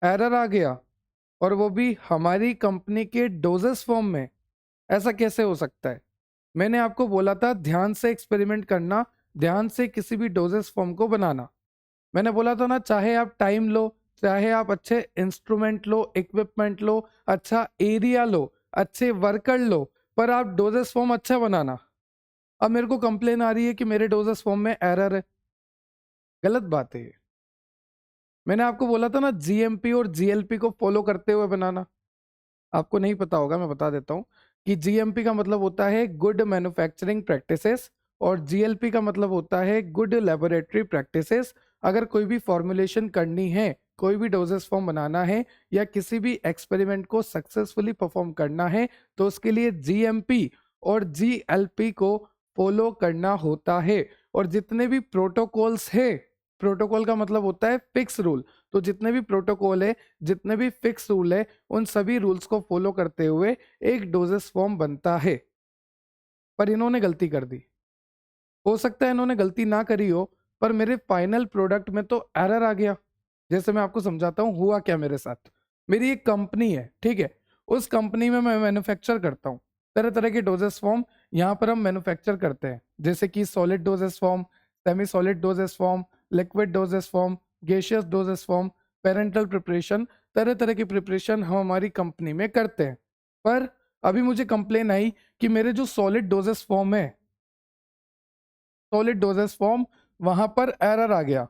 Error आ गया, और वो भी हमारी कंपनी के डोजेस फॉर्म में। ऐसा कैसे हो सकता है? मैंने आपको बोला था ध्यान से एक्सपेरिमेंट करना, ध्यान से किसी भी डोजेस फॉर्म को बनाना। मैंने बोला था ना, चाहे आप टाइम लो, चाहे आप अच्छे इंस्ट्रूमेंट लो, इक्विपमेंट लो, अच्छा एरिया लो, अच्छे वर्कर लो, पर आप डोजेस फॉर्म अच्छा बनाना। अब मेरे को कंप्लेन आ रही है कि मेरे डोजेस फॉर्म में एरर है। गलत बात है ये। मैंने आपको बोला था ना जीएमपी और जीएलपी को फॉलो करते हुए बनाना। आपको नहीं पता होगा, मैं बता देता हूँ कि जीएमपी का मतलब होता है गुड मैन्युफैक्चरिंग प्रैक्टिसेस, और जीएलपी का मतलब होता है गुड लेबोरेटरी प्रैक्टिसेस। अगर कोई भी फॉर्मुलेशन करनी है, कोई भी डोजेस फॉर्म बनाना है, या किसी भी एक्सपेरिमेंट को सक्सेसफुली परफॉर्म करना है, तो उसके लिए जीएमपी और जीएलपी को फॉलो करना होता है। और जितने भी प्रोटोकॉल्स है, प्रोटोकॉल का मतलब होता है फिक्स रूल, तो जितने भी प्रोटोकॉल है, जितने भी फिक्स रूल है, उन सभी रूल्स को फॉलो करते हुए एक डोजेस फॉर्म बनता है। पर इन्होंने गलती कर दी। हो सकता है इन्होंने गलती ना करी हो, पर मेरे फाइनल प्रोडक्ट में तो एरर आ गया। जैसे मैं आपको समझाता हूँ हुआ क्या मेरे साथ। मेरी एक कंपनी है, ठीक है, उस कंपनी में मैं मैन्युफैक्चर करता हूँ तरह तरह के डोजेस फॉर्म। यहाँ पर हम मैन्युफैक्चर करते हैं, जैसे कि solid doses form, semi solid doses form, liquid dosage form, gaseous doses form, parental preparation. तरह तरह की प्रिपरेशन हम हमारी कंपनी में करते हैं। पर अभी मुझे कंप्लेन आई कि मेरे जो सॉलिड डोजेस फॉर्म है, सॉलिड डोजेस फॉर्म, वहां पर एरर आ गया।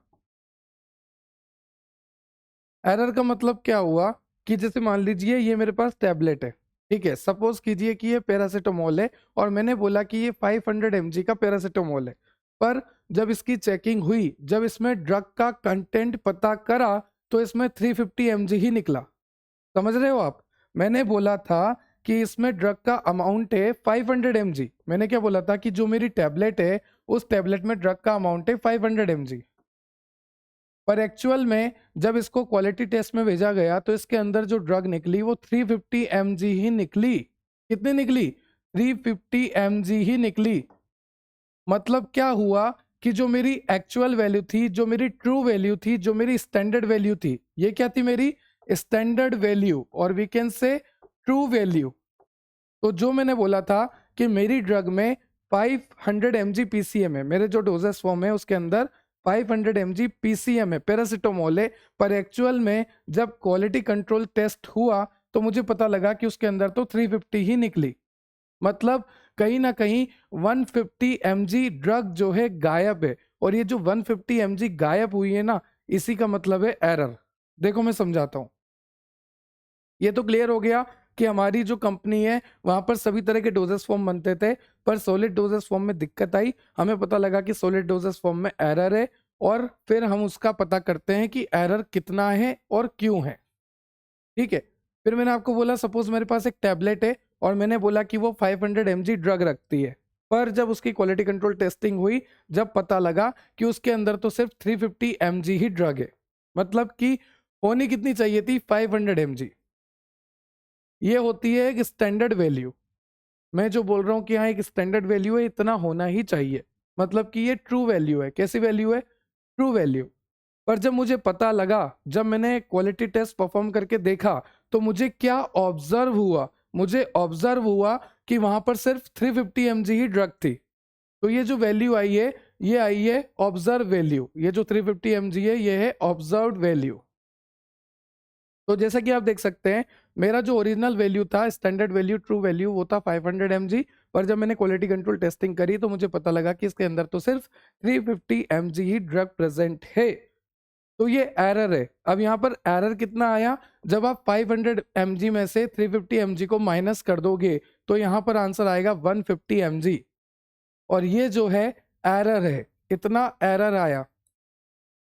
एरर का मतलब क्या हुआ कि जैसे मान लीजिए ये मेरे पास टैबलेट है, ठीक है, सपोज कीजिए कि ये पैरासीटामोल है, और मैंने बोला कि ये 500 mg का पैरासीटामोल है। पर जब इसकी चेकिंग हुई, जब इसमें ड्रग का कंटेंट पता करा, तो इसमें 350 mg ही निकला। समझ रहे हो आप? मैंने बोला था कि इसमें ड्रग का अमाउंट है 500 mg। मैंने क्या बोला था कि जो मेरी टैबलेट है, उस टैबलेट में ड्रग का अमाउंट है 500 mg। पर एक्चुअल में जब इसको क्वालिटी टेस्ट में भेजा गया, तो इसके अंदर जो ड्रग निकली वो 350 mg ही निकली। कितनी निकली? 350 mg ही निकली। मतलब क्या हुआ कि जो मेरी एक्चुअल वैल्यू थी, जो मेरी ट्रू वैल्यू थी, जो मेरी स्टैंडर्ड वैल्यू थी, ये क्या थी? मेरी स्टैंडर्ड वैल्यू, और we can say true value. तो जो मैंने बोला था कि मेरी ड्रग में 500 mg पीसीएम है, मेरे जो डोजेस फॉर्म है उसके अंदर 500 mg पीसीएम है, पैरासीटामोल है। पर एक्चुअल में जब क्वालिटी कंट्रोल टेस्ट हुआ, तो मुझे पता लगा कि उसके अंदर तो 350 ही निकली। मतलब कहीं ना कहीं 150 mg ड्रग जो है गायब है। और ये जो 150 mg गायब हुई है ना, इसी का मतलब है एरर। देखो मैं समझाता हूँ। ये तो क्लियर हो गया कि हमारी जो कंपनी है वहां पर सभी तरह के डोजेस फॉर्म बनते थे, पर सॉलिड डोजेस फॉर्म में दिक्कत आई। हमें पता लगा कि सॉलिड डोजेस फॉर्म में एरर है, और फिर हम उसका पता करते हैं कि एरर कितना है और क्यों है। ठीक है, फिर मैंने आपको बोला सपोज मेरे पास एक टैबलेट है, और मैंने बोला कि वो 500 mg ड्रग रखती है। पर जब उसकी क्वालिटी कंट्रोल टेस्टिंग हुई, जब पता लगा कि उसके अंदर तो सिर्फ 350 mg ही ड्रग है, मतलब कि होनी कितनी चाहिए थी? 500 mg। ये होती है एक स्टैंडर्ड वैल्यू। मैं जो बोल रहा हूँ कि हाँ एक स्टैंडर्ड वैल्यू है, इतना होना ही चाहिए, मतलब कि ये ट्रू वैल्यू है। कैसी वैल्यू है? True value. पर जब मुझे पता लगा, जब मैंने क्वालिटी टेस्ट परफॉर्म करके देखा, तो मुझे क्या ऑब्जर्व हुआ? मुझे ऑब्जर्व हुआ कि वहां पर सिर्फ 350 mg ही ड्रग थी। तो ये जो वैल्यू आई है, ये आई है ऑब्जर्व वैल्यू। ये जो 350 mg है, ये है ऑब्जर्व वैल्यू। तो जैसा कि आप देख सकते हैं, मेरा जो ओरिजिनल वैल्यू था, स्टैंडर्ड वैल्यू, ट्रू वैल्यू, वो था 500 mg। पर जब मैंने क्वालिटी कंट्रोल टेस्टिंग करी, तो मुझे पता लगा कि इसके अंदर तो सिर्फ 350 mg ही ड्रग प्रेजेंट है। तो ये एरर है। अब यहाँ पर एरर कितना आया? जब आप 500 mg में से 350 mg को माइनस कर दोगे, तो यहाँ पर आंसर आएगा 150 mg। और ये जो है एरर है, इतना एरर आया।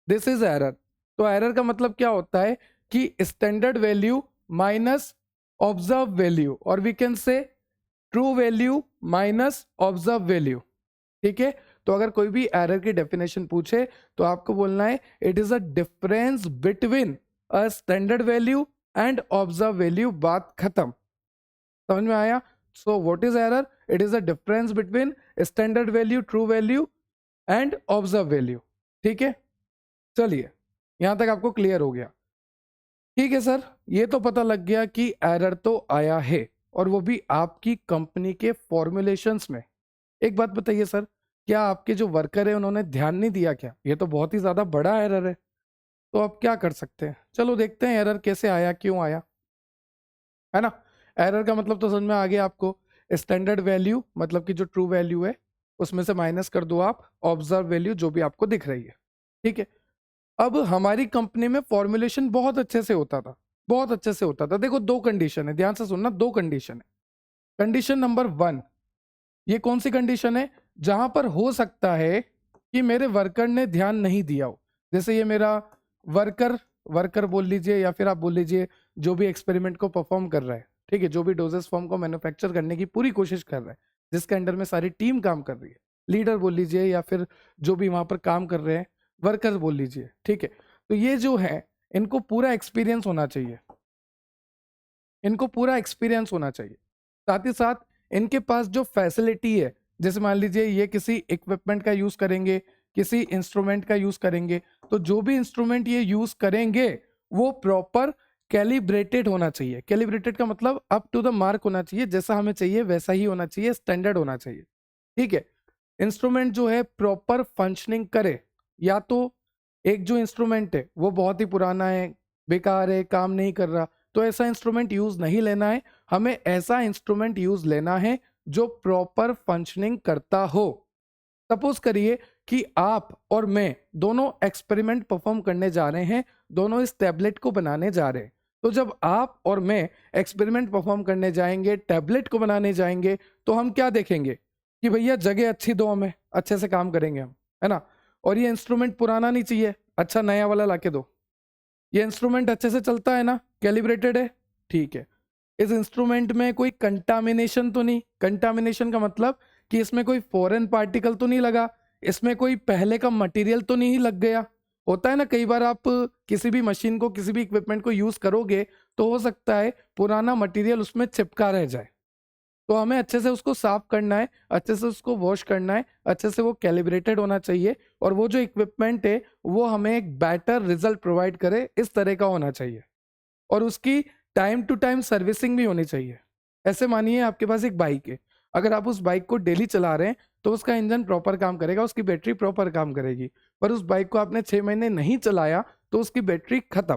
This is error. तो एरर का मतलब क्या होता है कि standard value minus observe value, और we can say true value minus observe value. ठीक है, तो अगर कोई भी एरर की डेफिनेशन पूछे, तो आपको बोलना है it is a difference between a standard value and observe value. बात खत्म। समझ में आया? So what is error? It is a difference between standard value, true value and observe value. ठीक है, चलिए, यहां तक आपको क्लियर हो गया। ठीक है सर, ये तो पता लग गया कि एरर तो आया है और वो भी आपकी कंपनी के फॉर्मुलेशंस में। एक बात बताइए सर, क्या आपके जो वर्कर है उन्होंने ध्यान नहीं दिया क्या? ये तो बहुत ही ज़्यादा बड़ा एरर है। तो आप क्या कर सकते हैं? चलो देखते हैं एरर कैसे आया, क्यों आया, है ना? एरर का मतलब तो समझ में आ गया आपको। स्टैंडर्ड वैल्यू मतलब कि जो ट्रू वैल्यू है उसमें से माइनस कर दो आप ऑब्जर्व वैल्यू जो भी आपको दिख रही है। ठीक है, अब हमारी कंपनी में फॉर्मुलेशन बहुत अच्छे से होता था, बहुत अच्छे से होता था। देखो दो कंडीशन है, ध्यान से सुनना, दो कंडीशन है। कंडीशन नंबर वन, ये कौन सी कंडीशन है? जहां पर हो सकता है कि मेरे वर्कर ने ध्यान नहीं दिया हो। जैसे ये मेरा वर्कर, वर्कर बोल लीजिए या फिर आप बोल लीजिए जो भी एक्सपेरिमेंट को परफॉर्म कर रहा है, ठीक है, जो भी डोजेस फॉर्म को मैन्युफैक्चर करने की पूरी कोशिश कर रहा है, जिसके अंडर में सारी टीम काम कर रही है, लीडर बोल लीजिए या फिर जो भी वहां पर काम कर रहे हैं वर्कर्स बोल लीजिए। ठीक है, तो ये जो है इनको पूरा एक्सपीरियंस होना चाहिए, इनको पूरा एक्सपीरियंस होना चाहिए। साथ ही साथ इनके पास जो फैसिलिटी है, जैसे मान लीजिए ये किसी इक्विपमेंट का यूज करेंगे, किसी इंस्ट्रूमेंट का यूज करेंगे, तो जो भी इंस्ट्रूमेंट ये यूज करेंगे वो प्रॉपर कैलिब्रेटेड होना चाहिए। कैलिब्रेटेड का मतलब अप टू द मार्क होना चाहिए, जैसा हमें चाहिए वैसा ही होना चाहिए, स्टैंडर्ड होना चाहिए। ठीक है, इंस्ट्रूमेंट जो है प्रॉपर फंक्शनिंग करे। या तो एक जो इंस्ट्रूमेंट है वो बहुत ही पुराना है, बेकार है, काम नहीं कर रहा, तो ऐसा इंस्ट्रूमेंट यूज नहीं लेना है। हमें ऐसा इंस्ट्रूमेंट यूज लेना है जो प्रॉपर फंक्शनिंग करता हो। सपोज करिए कि आप और मैं दोनों एक्सपेरिमेंट परफॉर्म करने जा रहे हैं, दोनों इस टैबलेट को बनाने जा रहे हैं। तो जब आप और मैं एक्सपेरिमेंट परफॉर्म करने जाएंगे, टैबलेट को बनाने जाएंगे, तो हम क्या देखेंगे कि भैया जगह अच्छी दो, हमें अच्छे से काम करेंगे हम, है ना? और ये इंस्ट्रूमेंट पुराना नहीं चाहिए, अच्छा नया वाला लाके दो। ये इंस्ट्रूमेंट अच्छे से चलता है ना, कैलिब्रेटेड है, ठीक है। इस इंस्ट्रूमेंट में कोई कंटामिनेशन तो नहीं, कंटामिनेशन का मतलब कि इसमें कोई फॉरेन पार्टिकल तो नहीं लगा, इसमें कोई पहले का मटेरियल तो नहीं लग गया। होता है ना, कई बार आप किसी भी मशीन को, किसी भी इक्विपमेंट को यूज करोगे तो हो सकता है पुराना मटेरियल उसमें चिपका रह जाए। तो हमें अच्छे से उसको साफ करना है, अच्छे से उसको वॉश करना है, अच्छे से वो कैलिब्रेटेड होना चाहिए और वो जो इक्विपमेंट है वो हमें एक बेटर रिजल्ट प्रोवाइड करे, इस तरह का होना चाहिए। और उसकी टाइम टू टाइम सर्विसिंग भी होनी चाहिए। ऐसे मानिए आपके पास एक बाइक है, अगर आप उस बाइक को डेली चला रहे हैं तो उसका इंजन प्रॉपर काम करेगा, उसकी बैटरी प्रॉपर काम करेगी। पर उस बाइक को आपने 6 महीने नहीं चलाया तो उसकी बैटरी खत्म।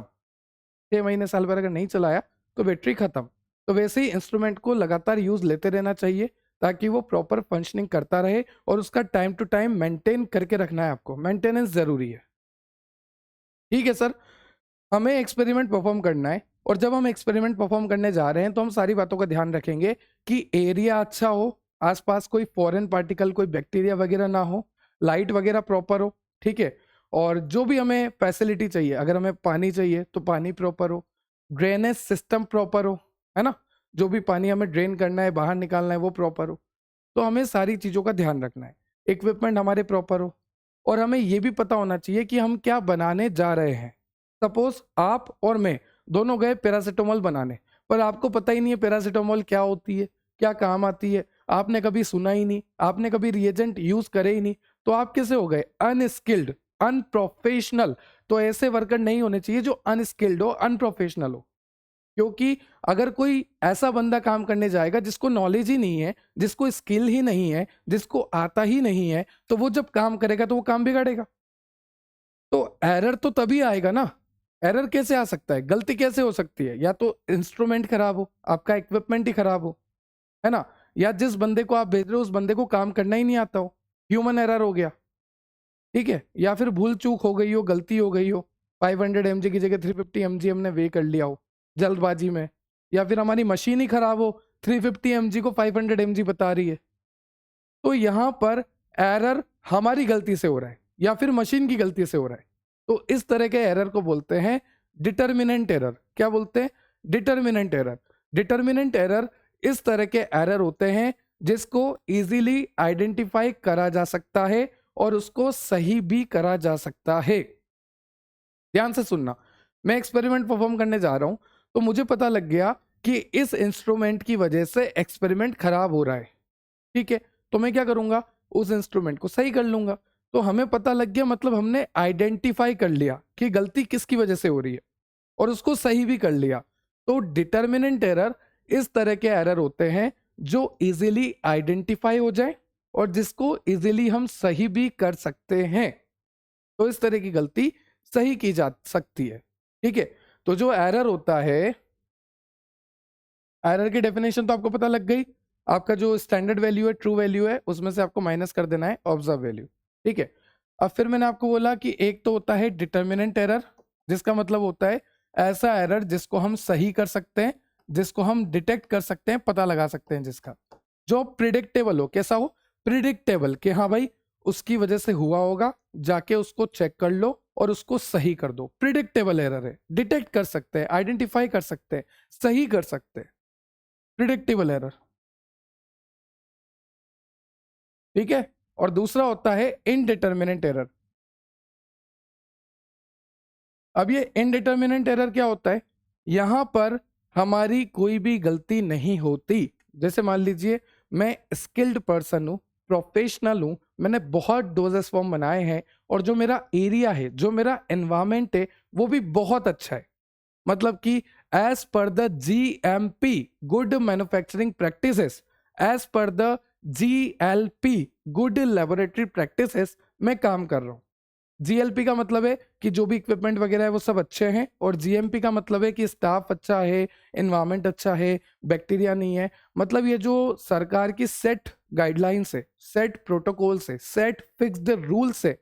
6 महीने साल भर अगर नहीं चलाया तो बैटरी खत्म। तो वैसे ही इंस्ट्रूमेंट को लगातार यूज लेते रहना चाहिए ताकि वो प्रॉपर फंक्शनिंग करता रहे, और उसका टाइम टू टाइम मेंटेन करके रखना है आपको, मेंटेनेंस जरूरी है। ठीक है सर, हमें एक्सपेरिमेंट परफॉर्म करना है और जब हम एक्सपेरिमेंट परफॉर्म करने जा रहे हैं तो हम सारी बातों का ध्यान रखेंगे कि एरिया अच्छा हो, आसपास कोई फॉरेन पार्टिकल, कोई बैक्टीरिया वगैरह ना हो, लाइट वगैरह प्रॉपर हो। ठीक है, और जो भी हमें फैसिलिटी चाहिए, अगर हमें पानी चाहिए तो पानी प्रॉपर हो, ड्रेनेज सिस्टम प्रॉपर हो, है ना, जो भी पानी हमें ड्रेन करना है, बाहर निकालना है, वो प्रॉपर हो। तो हमें सारी चीज़ों का ध्यान रखना है, इक्विपमेंट हमारे प्रॉपर हो, और हमें ये भी पता होना चाहिए कि हम क्या बनाने जा रहे हैं। सपोज आप और मैं दोनों गए पैरासिटामोल बनाने, पर आपको पता ही नहीं है पैरासिटामोल क्या होती है, क्या काम आती है, आपने कभी सुना ही नहीं, आपने कभी रिएजेंट यूज करे ही नहीं, तो आप कैसे हो गए? Unskilled, unprofessional. तो ऐसे वर्कर नहीं होने चाहिए जो अनस्किल्ड हो, अनप्रोफेशनल हो। क्योंकि अगर कोई ऐसा बंदा काम करने जाएगा जिसको नॉलेज ही नहीं है, जिसको स्किल ही नहीं है, जिसको आता ही नहीं है, तो वो जब काम करेगा तो वो काम बिगाड़ेगा। तो एरर तो तभी आएगा ना। एरर कैसे आ सकता है, गलती कैसे हो सकती है? या तो इंस्ट्रूमेंट खराब हो, आपका इक्विपमेंट ही खराब हो, है ना, या जिस बंदे को आप भेज रहे हो उस बंदे को काम करना ही नहीं आता हो, ह्यूमन एरर हो गया। ठीक है, या फिर भूल चूक हो गई हो, गलती हो गई हो, 500 mg की जगह 350 mg हमने वे कर लिया हो जल्दबाजी में, या फिर हमारी मशीन ही खराब हो, 350 mg को 500 mg बता रही है। तो यहाँ पर एरर हमारी गलती से हो रहा है या फिर मशीन की गलती से हो रहा है। तो इस तरह के एरर को बोलते हैं डिटर्मिनेंट एरर। क्या बोलते हैं? Determinant error. डिटर्मिनेंट एरर इस तरह के एरर होते हैं जिसको इजीली आइडेंटिफाई करा जा सकता है और उसको सही भी करा जा सकता है। ध्यान से सुनना, मैं एक्सपेरिमेंट परफॉर्म करने जा रहा हूं तो मुझे पता लग गया कि इस इंस्ट्रूमेंट की वजह से एक्सपेरिमेंट खराब हो रहा है। ठीक है, तो मैं क्या करूंगा? उस इंस्ट्रूमेंट को सही कर लूंगा। तो हमें पता लग गया, मतलब हमने आइडेंटिफाई कर लिया कि गलती किसकी वजह से हो रही है। और उसको सही भी कर लिया। तो डिटर्मिनेंट एरर इस तरह के एरर होते हैं जो इजीली आइडेंटिफाई हो जाए और जिसको इजीली हम सही भी कर सकते हैं। तो इस तरह की गलती सही की जा सकती है। ठीक है, तो जो एरर होता है, एरर की डेफिनेशन तो आपको पता लग गई। आपका जो स्टैंडर्ड वैल्यू है, ट्रू वैल्यू है, उसमें से आपको माइनस कर देना है ऑब्जर्व वैल्यू। ठीक है, अब फिर मैंने आपको बोला कि एक तो होता है डिटर्मिनेंट एरर, जिसका मतलब होता है ऐसा एरर जिसको हम सही कर सकते हैं, जिसको हम डिटेक्ट कर सकते हैं, पता लगा सकते हैं, जिसका जो प्रिडिक्टेबल हो। कैसा हो? प्रिडिक्टेबल, कि हाँ भाई उसकी वजह से हुआ होगा, जाके उसको चेक कर लो और उसको सही कर दो। प्रिडिक्टेबल एरर है, डिटेक्ट कर सकते हैं, आइडेंटिफाई कर सकते हैं, सही कर सकते हैं। प्रिडिक्टेबल एरर, ठीक है। और दूसरा होता है इनडिटर्मिनेंट एरर। अब ये इनडिटर्मिनेंट एरर क्या होता है? यहां पर हमारी कोई भी गलती नहीं होती। जैसे मान लीजिए मैं स्किल्ड पर्सन हूं, प्रोफेशनल हूं, मैंने बहुत डोजेस फॉर्म बनाए हैं और जो मेरा एरिया है, जो मेरा एनवायरमेंट है, वो भी बहुत अच्छा है। मतलब कि as per the GMP, good manufacturing practices, as per the GLP, good laboratory practices, मैं काम कर रहा हूं। GLP का मतलब है कि जो भी इक्विपमेंट वगैरह है वो सब अच्छे हैं, और GMP का मतलब है कि स्टाफ अच्छा है, एनवायरमेंट अच्छा है, बैक्टीरिया नहीं है। मतलब ये जो सरकार की सेट गाइडलाइंस है, सेट प्रोटोकॉल्स है, सेट फिक्स्ड रूल्स है,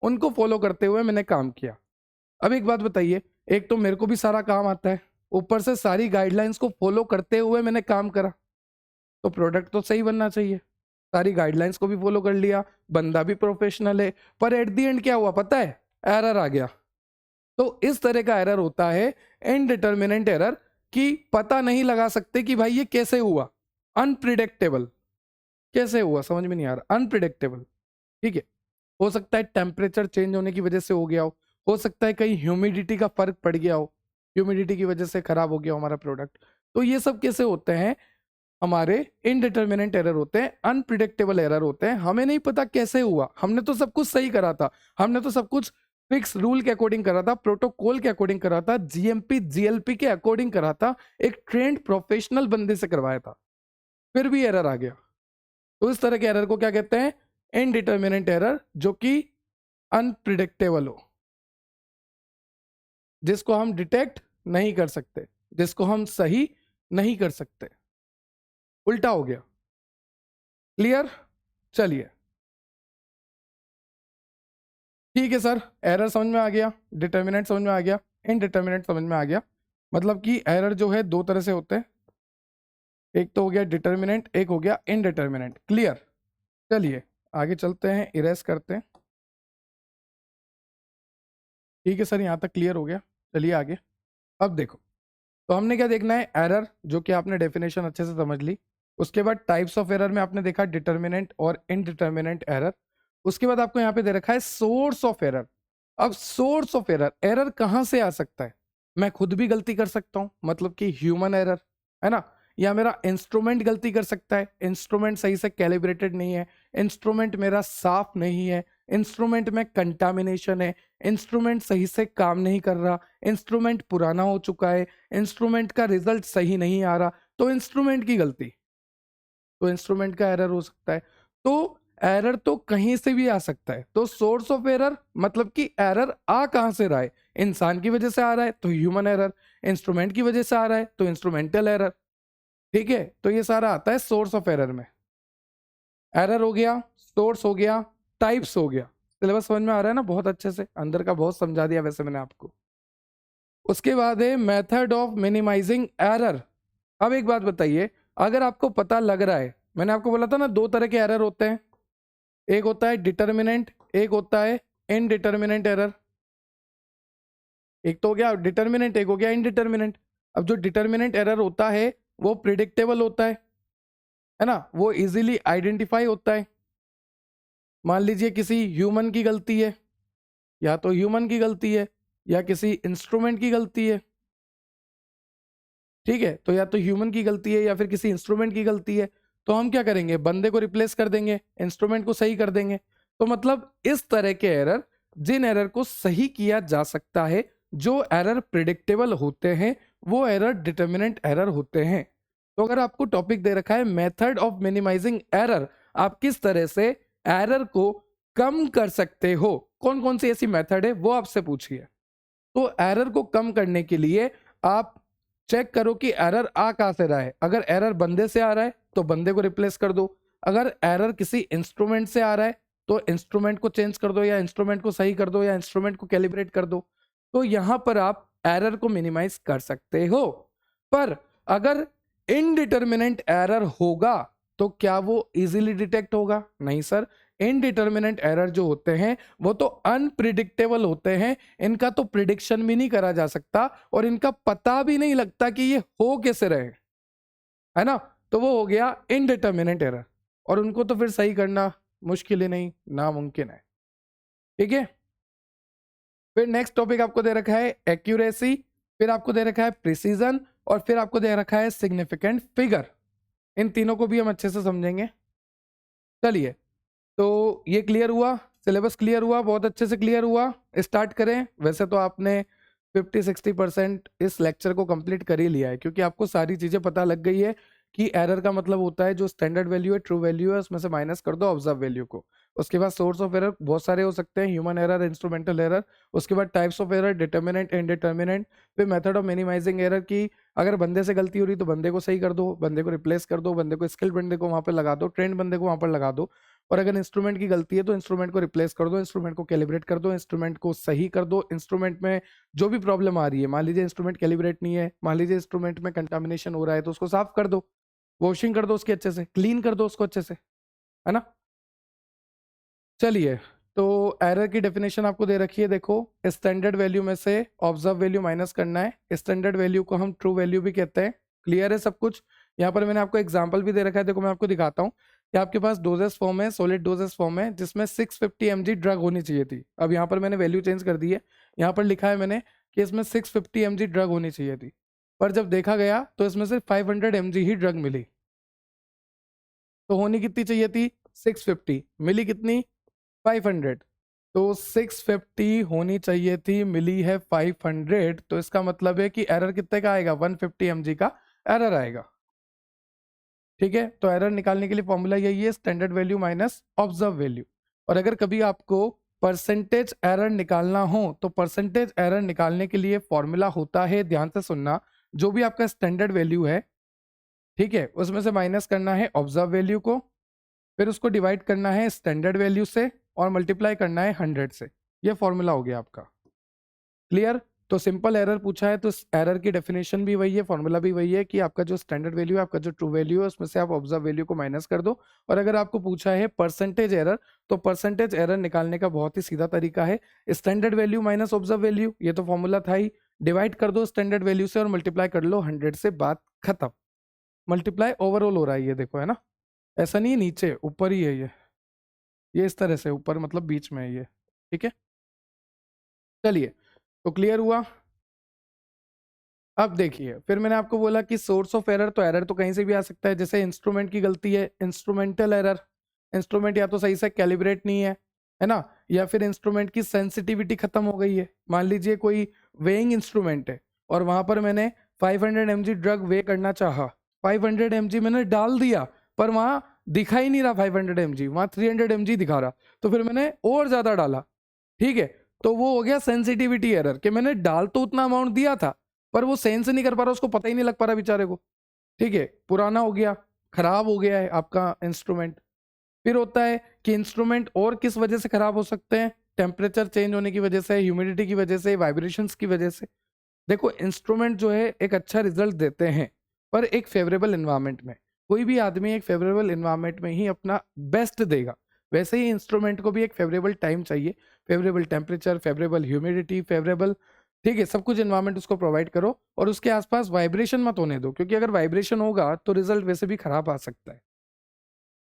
उनको फॉलो करते हुए मैंने काम किया। अब एक बात बताइए, एक तो मेरे को भी सारा काम आता है, ऊपर से सारी गाइडलाइंस को फॉलो करते हुए मैंने काम करा, तो प्रोडक्ट तो सही बनना चाहिए। सारी गाइडलाइंस को भी फॉलो कर लिया, बंदा भी प्रोफेशनल है, पर एट द एंड क्या हुआ पता है? एरर आ गया। तो इस तरह का एरर होता है इनडिटर्मिनेंट एरर, कि पता नहीं लगा सकते कि भाई ये कैसे हुआ। अनप्रिडिक्टेबल, कैसे हुआ समझ में नहीं आ रहा, अनप्रिडिक्टेबल। ठीक है, हो सकता है टेम्परेचर चेंज होने की वजह से हो गया हो सकता है कहीं ह्यूमिडिटी का फर्क पड़ गया हो, ह्यूमिडिटी की वजह से खराब हो गया हो हमारा प्रोडक्ट। तो ये सब कैसे होते हैं? हमारे इनडिटर्मिनेंट एरर होते हैं, अनप्रिडिक्टेबल एरर होते हैं। हमें नहीं पता कैसे हुआ, हमने तो सब कुछ सही करा था, हमने तो सब कुछ फिक्स रूल के अकॉर्डिंग करा था, प्रोटोकॉल के अकॉर्डिंग करा था, GMP GLP के अकॉर्डिंग करा था, एक ट्रेंड प्रोफेशनल बंदे से करवाया था, फिर भी एरर आ गया। तो इस तरह के एरर को क्या कहते हैं? इनडिटर्मिनेंट एरर, जो कि अनप्रिडिक्टेबल हो, जिसको हम डिटेक्ट नहीं कर सकते, जिसको हम सही नहीं कर सकते। उल्टा हो गया। क्लियर? चलिए, ठीक है सर, एरर समझ में आ गया, डिटर्मिनेंट समझ में आ गया, इनडिटर्मिनेंट समझ में आ गया। मतलब कि एरर जो है दो तरह से होते हैं, एक तो हो गया डिटर्मिनेंट, एक हो गया इनडिटर्मिनेंट। क्लियर? चलिए आगे चलते हैं, इरेज करते हैं। ठीक है सर, यहाँ तक क्लियर हो गया। चलिए आगे। अब देखो, तो हमने क्या देखना है? एरर, जो कि आपने डेफिनेशन अच्छे से समझ ली। उसके बाद टाइप्स ऑफ एरर में आपने देखा डिटर्मिनेंट और इनडिटर्मिनेंट एरर। उसके बाद आपको यहाँ पे दे रखा है सोर्स ऑफ एरर। अब सोर्स ऑफ एरर, एरर कहाँ से आ सकता है? मैं खुद भी गलती कर सकता हूँ, मतलब कि ह्यूमन एरर, है ना, या मेरा इंस्ट्रूमेंट गलती कर सकता है, इंस्ट्रूमेंट सही से कैलिब्रेटेड नहीं है, इंस्ट्रूमेंट मेरा साफ नहीं है, इंस्ट्रूमेंट में कंटामिनेशन है, इंस्ट्रूमेंट सही से काम नहीं कर रहा, इंस्ट्रूमेंट पुराना हो चुका है, इंस्ट्रूमेंट का रिजल्ट सही नहीं आ रहा, तो इंस्ट्रूमेंट की गलती, तो इंस्ट्रूमेंट का एरर हो सकता है। तो एरर तो कहीं से भी आ सकता है। तो सोर्स ऑफ एरर मतलब कि एरर आ कहां से रहा है? इंसान की वजह से आ रहा है तो ह्यूमन एरर, इंस्ट्रूमेंट की वजह से आ रहा है तो इंस्ट्रूमेंटल एरर। ठीक है, तो ये सारा आता है सोर्स ऑफ एरर में। एरर हो गया, सोर्स हो गया, टाइप्स हो गया। सिलेबस समझ में आ रहा है ना? बहुत अच्छे से अंदर का बहुत समझा दिया वैसे मैंने आपको। उसके बाद है मेथड ऑफ मिनिमाइजिंग एरर। अब एक बात बताइए, अगर आपको पता लग रहा है, मैंने आपको बोला था ना दो तरह के एरर होते हैं, एक होता है डिटर्मिनेंट, एक होता है इनडिटर्मिनेंट एरर। एक तो हो गया डिटर्मिनेंट, एक हो गया इनडिटर्मिनेंट। अब जो डिटर्मिनेंट एरर होता है वो प्रिडिक्टेबल होता है ना, वो इजीली आइडेंटिफाई होता है। मान लीजिए किसी ह्यूमन की गलती है, या तो ह्यूमन की गलती है या किसी इंस्ट्रूमेंट की गलती है। ठीक है, तो या तो ह्यूमन की गलती है या फिर किसी इंस्ट्रूमेंट की गलती है, तो हम क्या करेंगे? बंदे को रिप्लेस कर देंगे, इंस्ट्रूमेंट को सही कर देंगे। तो मतलब इस तरह के एरर, जिन एरर को सही किया जा सकता है, जो एरर प्रिडिक्टेबल होते हैं वो एरर डिटर्मिनेंट एरर होते हैं। तो अगर आपको टॉपिक दे रखा है मेथड ऑफ मिनिमाइजिंग एरर, आप किस तरह से एरर को कम कर सकते हो, कौन कौन सी ऐसी मेथड है वो आपसे पूछिए। तो एरर को कम करने के लिए आप चेक करो कि एरर आ कहां से रहा है। अगर एरर बंदे से आ रहा है तो बंदे को रिप्लेस कर दो, अगर एरर किसी इंस्ट्रूमेंट से आ रहा है तो इंस्ट्रूमेंट को चेंज कर दो, या इंस्ट्रूमेंट को सही कर दो, या इंस्ट्रूमेंट को कैलिब्रेट कर दो। तो यहां पर आप एरर को मिनिमाइज कर सकते हो। पर अगर इनडिटर्मिनेंट एरर होगा तो क्या वो इजीली डिटेक्ट होगा? नहीं सर, इनडिटर्मिनेंट एरर जो होते हैं वो तो अनप्रिडिक्टेबल होते हैं, इनका तो प्रिडिक्शन भी नहीं करा जा सकता और इनका पता भी नहीं लगता कि ये हो कैसे रहे, है ना। तो वो हो गया इनडिटर्मिनेंट एरर, और उनको तो फिर सही करना मुश्किल ही नहीं, नामुमकिन है। ठीक है, फिर नेक्स्ट टॉपिक आपको दे रखा है एक्यूरेसी, फिर आपको दे रखा है प्रिसीजन, और फिर आपको दे रखा है सिग्निफिकेंट फिगर। इन तीनों को भी हम अच्छे से समझेंगे। चलिए, तो ये क्लियर हुआ, सिलेबस क्लियर हुआ, बहुत अच्छे से क्लियर हुआ। स्टार्ट करें। वैसे तो आपने 50-60% इस लेक्चर को कंप्लीट कर ही लिया है, क्योंकि आपको सारी चीज़ें पता लग गई है कि एरर का मतलब होता है जो स्टैंडर्ड वैल्यू है, ट्रू वैल्यू है, उसमें से माइनस कर दो ऑब्जर्व वैल्यू को। उसके बाद सोर्स ऑफ एरर बहुत सारे हो सकते हैं, ह्यूमन एरर, इंस्ट्रूमेंटल एरर। उसके बाद types of error, determinant, indeterminate. फिर मेथड ऑफ मिनिमाइजिंग एरर की अगर बंदे से गलती हो रही तो बंदे को सही कर दो, बंदे को रिप्लेस कर दो, बंदे को स्किल्ड बंदे को वहां पर लगा दो, ट्रेंड बंदे को वहां पर लगा दो। और अगर इंस्ट्रूमेंट की गलती है तो इंस्ट्रूमेंट को रिप्लेस कर दो, इंस्ट्रूमेंट को कैलिब्रेट कर दो, इंस्ट्रूमेंट को सही कर दो। इंस्ट्रूमेंट में जो भी प्रॉब्लम आ रही है, मान लीजिए इंस्ट्रूमेंट कैलिब्रेट नहीं है, मान लीजिए इंस्ट्रूमेंट में कंटामिनेशन हो रहा है, तो उसको साफ कर दो, वॉशिंग कर दो उसकी अच्छे से, क्लीन कर दो उसको अच्छे से, है ना। चलिए, तो एरर की डेफिनेशन आपको दे रखी है, देखो स्टैंडर्ड वैल्यू में से ऑब्जर्व वैल्यू माइनस करना है। स्टैंडर्ड वैल्यू को हम ट्रू वैल्यू भी कहते हैं। क्लियर है सब कुछ? यहाँ पर मैंने आपको एग्जांपल भी दे रखा है, देखो मैं आपको दिखाता हूँ कि आपके पास डोजेस फॉर्म है, सॉलिड डोजेस फॉर्म है, जिसमें 650 mg ड्रग होनी चाहिए थी। अब यहाँ पर मैंने वैल्यू चेंज कर दी है, यहाँ पर लिखा है मैंने कि इसमें 650 mg ड्रग होनी चाहिए थी, पर जब देखा गया तो इसमें से 500 mg ही ड्रग मिली। तो होनी कितनी चाहिए थी? 650, मिली कितनी? 500। तो 650 होनी चाहिए थी, मिली है 500। तो इसका मतलब है कि एरर कितने का आएगा? 150 mg का एरर आएगा। ठीक है, तो एरर निकालने के लिए फॉर्मूला यही है, standard value minus observe value. और अगर कभी आपको परसेंटेज एरर निकालना हो तो परसेंटेज एरर निकालने के लिए फॉर्मूला होता है, ध्यान से सुनना, जो भी आपका स्टैंडर्ड वैल्यू है, ठीक है, उसमें से माइनस करना है ऑब्जर्व वैल्यू को, फिर उसको डिवाइड करना है स्टैंडर्ड वैल्यू से और मल्टीप्लाई करना है 100 से। ये फॉर्मूला हो गया आपका। क्लियर? तो सिंपल एरर पूछा है तो एरर की डेफिनेशन भी वही है, फॉर्मूला भी वही है कि आपका जो स्टैंडर्ड वैल्यू है, आपका जो ट्रू वैल्यू है, उसमें से आप ऑब्जर्व वैल्यू को माइनस कर दो। और अगर आपको पूछा है परसेंटेज एरर, तो परसेंटेज एरर निकालने का बहुत ही सीधा तरीका है, standard value minus observe value, ये तो फॉर्मूला था ही, डिवाइड कर दो स्टैंडर्ड वैल्यू से और मल्टीप्लाई कर लो 100 से, बात खत्म। मल्टीप्लाई ओवरऑल हो रहा है ये, देखो, है ना, ऐसा नहीं है नीचे, ऊपर ही है ये इस तरह से ऊपर मतलब बीच में है ये। ठीक है, चलिए, तो क्लियर हुआ। अब देखिए, फिर मैंने आपको बोला कि सोर्स ऑफ एरर, तो एरर तो कहीं से भी आ सकता है, जैसे इंस्ट्रूमेंट की गलती है, इंस्ट्रूमेंटल एरर, इंस्ट्रूमेंट या तो सही से कैलिब्रेट नहीं है ना, या फिर इंस्ट्रूमेंट की सेंसिटिविटी खत्म हो गई है। मान लीजिए कोई वेइंग इंस्ट्रूमेंट है और वहां पर मैंने 500 mg ड्रग वे करना चाहा, 500 mg मैंने डाल दिया, पर वहां दिखा ही नहीं रहा 500 mg, वहां 300 mg दिखा रहा, तो फिर मैंने और ज्यादा डाला। ठीक है, तो वो हो गया सेंसिटिविटी एरर, कि मैंने डाल तो उतना अमाउंट दिया था पर वो सेंस नहीं कर पा रहा, उसको पता ही नहीं लग पा रहा बेचारे को। ठीक है, पुराना हो गया, खराब हो गया है आपका इंस्ट्रूमेंट। फिर होता है कि इंस्ट्रूमेंट और किस वजह से खराब हो सकते हैं? टेम्परेचर चेंज होने की वजह से, ह्यूमिडिटी की वजह से, वाइब्रेशंस की वजह से। देखो, इंस्ट्रूमेंट जो है एक अच्छा रिजल्ट देते हैं, पर एक फेवरेबल इन्वायरमेंट में। कोई भी आदमी एक फेवरेबल इन्वायरमेंट में ही अपना बेस्ट देगा, वैसे ही इंस्ट्रूमेंट को भी एक फेवरेबल टाइम चाहिए, favourable temperature, favourable humidity, favourable, ठीक है, सब कुछ इन्वायरमेंट उसको प्रोवाइड करो, और उसके आसपास वाइब्रेशन मत होने दो, क्योंकि अगर वाइब्रेशन होगा तो रिजल्ट वैसे भी खराब आ सकता है।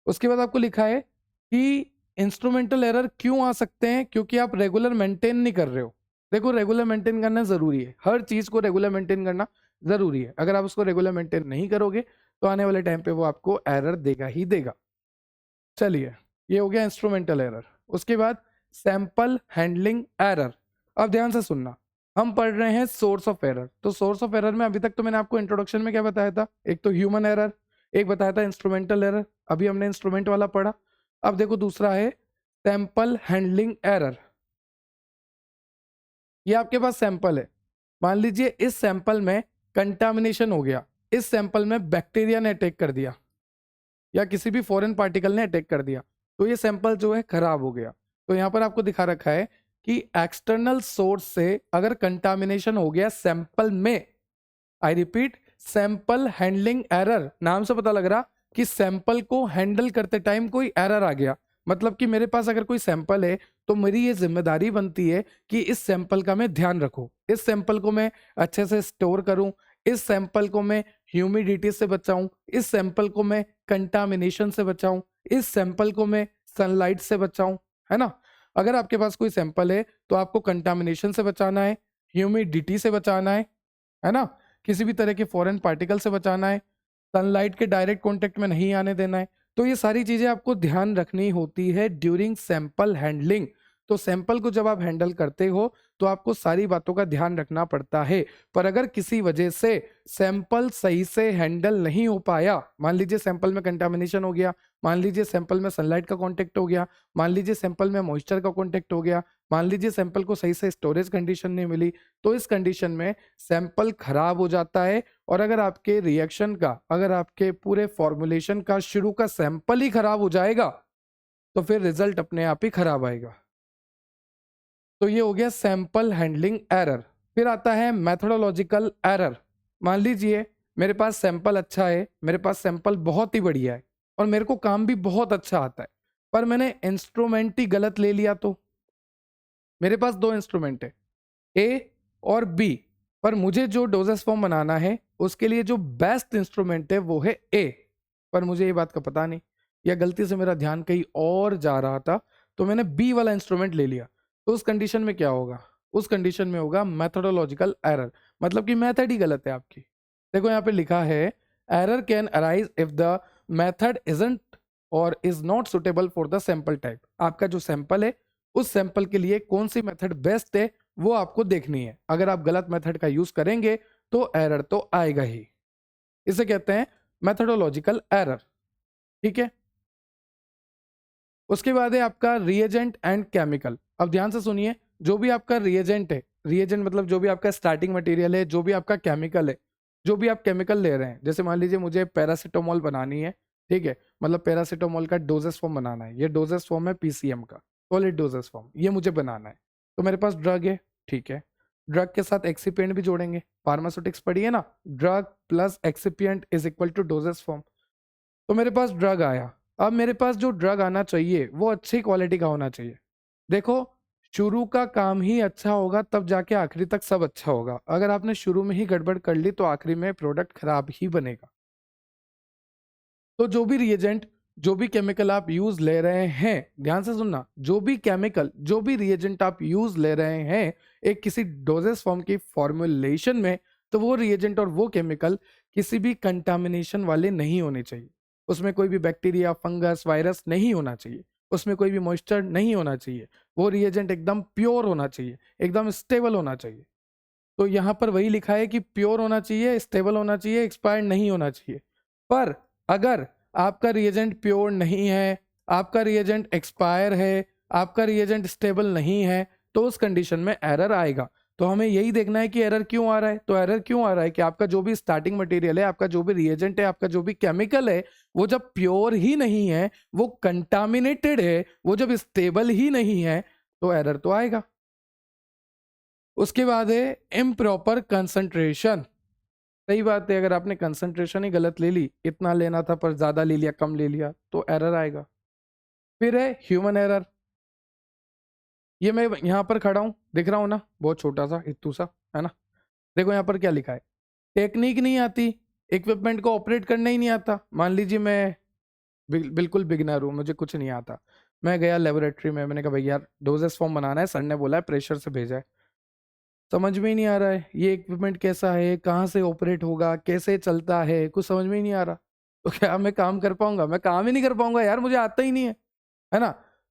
उसके बाद आपको लिखा है कि इंस्ट्रूमेंटल एरर क्यों आ सकते हैं? क्योंकि आप रेगुलर मेंटेन नहीं कर रहे हो। देखो, रेगुलर मेंटेन करना जरूरी है, हर चीज को रेगुलर मेंटेन करना जरूरी है। अगर आप उसको रेगुलर मेंटेन नहीं करोगे तो आने वाले टाइम पे वो आपको एरर देगा ही देगा। चलिए, ये हो गया इंस्ट्रूमेंटल एरर। उसके बाद सैंपल हैंडलिंग एरर। अब ध्यान से सुनना, हम पढ़ रहे हैं सोर्स ऑफ एरर। तो सोर्स ऑफ एरर में अभी तक तो मैंने आपको इंट्रोडक्शन में क्या बताया था, एक तो ह्यूमन एरर, एक बताया था इंस्ट्रूमेंटल एरर, अभी हमने इंस्ट्रूमेंट वाला पढ़ा। अब देखो दूसरा है सैंपल हैंडलिंग एरर। ये आपके पास सैंपल है, मान लीजिए इस सैंपल में कंटामिनेशन हो गया, इस सैंपल में बैक्टीरिया ने अटैक कर दिया या किसी भी फॉरेन पार्टिकल ने अटैक कर दिया, तो ये सैंपल जो है खराब हो गया। तो यहाँ पर आपको दिखा रखा है कि एक्सटर्नल सोर्स से अगर कंटामिनेशन हो गया सैंपल में, I repeat, sample handling error, नाम से पता लग रहा कि सैंपल को हैंडल करते टाइम कोई एरर आ गया। मतलब कि मेरे पास अगर कोई सैंपल है तो मेरी ये जिम्मेदारी बनती है कि इस सैंपल का मैं ध्यान रखूं, इस सैंपल को मैं अच्छे से स्टोर करूं, इस सैंपल को मैं ह्यूमिडिटी से बचाऊं, इस सैंपल को मैं कंटामिनेशन से बचाऊं, इस सैंपल को मैं सनलाइट से बचाऊं, है ना। अगर आपके पास कोई सैंपल है तो आपको कंटामिनेशन से बचाना है, ह्यूमिडिटी से बचाना है ना, किसी भी तरह के फॉरेन पार्टिकल से बचाना है, सनलाइट के डायरेक्ट कांटेक्ट में नहीं आने देना है। तो ये सारी चीजें आपको ध्यान रखनी होती है ड्यूरिंग सैंपल हैंडलिंग। तो सैंपल को जब आप हैंडल करते हो तो आपको सारी बातों का ध्यान रखना पड़ता है। पर अगर किसी वजह से सैंपल सही से हैंडल नहीं हो पाया, मान लीजिए सैंपल में कंटामिनेशन हो गया, मान लीजिए सैंपल में सनलाइट का कांटेक्ट हो गया, मान लीजिए सैंपल में मॉइस्चर का कांटेक्ट हो गया, मान लीजिए सैंपल को सही से स्टोरेज कंडीशन नहीं मिली, तो इस कंडीशन में सैंपल खराब हो जाता है। और अगर आपके रिएक्शन का, अगर आपके पूरे फॉर्मुलेशन का शुरू का सैंपल ही खराब हो जाएगा तो फिर रिजल्ट अपने आप ही खराब आएगा। तो ये हो गया सैंपल हैंडलिंग एरर। फिर आता है मेथोडोलॉजिकल एरर। मान लीजिए मेरे पास सैंपल अच्छा है, मेरे पास सैंपल बहुत ही बढ़िया है और मेरे को काम भी बहुत अच्छा आता है, पर मैंने इंस्ट्रूमेंट ही गलत ले लिया। तो मेरे पास दो इंस्ट्रूमेंट है, ए और बी, पर मुझे जो डोजेस फॉर्म बनाना है उसके लिए जो बेस्ट इंस्ट्रूमेंट है वो है ए, पर मुझे ये बात का पता नहीं या गलती से मेरा ध्यान कहीं और जा रहा था तो मैंने बी वाला इंस्ट्रूमेंट ले लिया। तो उस कंडीशन में क्या होगा, उस कंडीशन में होगा मेथोडोलॉजिकल एरर, मतलब कि मेथड ही गलत है आपकी। देखो यहाँ पे लिखा है error can arise if the method isn't or is not suitable for the sample type. आपका जो सैंपल है उस सैंपल के लिए कौन सी मेथड बेस्ट है वो आपको देखनी है। अगर आप गलत मेथड का यूज करेंगे तो एरर तो आएगा ही। इसे कहते हैं मेथोडोलॉजिकल एरर। ठीक है, उसके बाद है आपका रिएजेंट एंड केमिकल। अब ध्यान से सुनिए, जो भी आपका रिएजेंट है, रिएजेंट मतलब जो भी आपका स्टार्टिंग मटेरियल है, जो भी आपका केमिकल है, जो भी आप केमिकल ले रहे हैं, जैसे मान लीजिए मुझे पैरासीटामोल बनानी है, ठीक है, मतलब पैरासीटामोल का डोजेस फॉर्म बनाना है, ये डोजेस फॉर्म है पीसीएम का, सॉलिड डोजेस फॉर्म, ये मुझे बनाना है। तो मेरे पास ड्रग है, ठीक है, ड्रग के साथ एक्सिपिएंट भी जोड़ेंगे, फार्मास्यूटिक्स पढ़ी है ना, drug plus excipient is equal to doses form. तो मेरे पास ड्रग आया, अब मेरे पास जो ड्रग आना चाहिए वो अच्छी क्वालिटी का होना चाहिए। देखो, शुरू का काम ही अच्छा होगा तब जाके आखिरी तक सब अच्छा होगा। अगर आपने शुरू में ही गड़बड़ कर ली तो आखिरी में प्रोडक्ट खराब ही बनेगा। तो जो भी रिएजेंट, जो भी केमिकल आप यूज ले रहे हैं, ध्यान से सुनना, जो भी केमिकल, जो भी रिएजेंट आप यूज ले रहे हैं एक किसी डोजेस फॉर्म की फॉर्मुलेशन में, तो वो रिएजेंट और वो केमिकल किसी भी कंटामिनेशन वाले नहीं होने चाहिए। उसमें कोई भी बैक्टीरिया, फंगस, वायरस नहीं होना चाहिए, उसमें कोई भी मॉइस्चर नहीं होना चाहिए। वो रिएजेंट एकदम प्योर होना चाहिए, एकदम स्टेबल होना चाहिए। तो यहाँ पर वही लिखा है कि प्योर होना चाहिए, स्टेबल होना चाहिए, एक्सपायर्ड नहीं होना चाहिए। पर अगर आपका रिएजेंट प्योर नहीं है, आपका रिएजेंट एक्सपायर है, आपका रिएजेंट स्टेबल नहीं है, तो उस कंडीशन में एरर आएगा। तो हमें यही देखना है कि एरर क्यों आ रहा है। तो एरर क्यों आ रहा है कि आपका जो भी स्टार्टिंग मटेरियल है, आपका जो भी रिएजेंट है, आपका जो भी केमिकल है, वो जब प्योर ही नहीं है, वो कंटामिनेटेड है, वो जब स्टेबल ही नहीं है, तो एरर तो आएगा। उसके बाद है इम्प्रॉपर कंसंट्रेशन। सही बात है, अगर आपने कंसंट्रेशन ही गलत ले ली, इतना लेना था पर ज्यादा ले लिया, कम ले लिया, तो एरर आएगा। फिर है ह्यूमन एरर। ये मैं यहाँ पर खड़ा हूँ, दिख रहा हूँ ना, बहुत छोटा सा इतू सा, है ना। देखो यहाँ पर क्या लिखा है, टेक्निक नहीं आती, इक्विपमेंट को ऑपरेट करना ही नहीं आता। मान लीजिए मैं बिल्कुल बिगिनर हूँ, मुझे कुछ नहीं आता, मैं गया लेबोरेटरी में, मैंने कहा भाई यार डोजेस फॉर्म बनाना है, सर ने बोला है प्रेशर से भेजा है, समझ में ही नहीं आ रहा है ये इक्विपमेंट कैसा है, कहाँ से ऑपरेट होगा, कैसे चलता है, कुछ समझ में ही नहीं आ रहा। तो क्या मैं काम कर पाऊंगा? मैं काम ही नहीं कर पाऊंगा यार, मुझे आता ही नहीं है ना।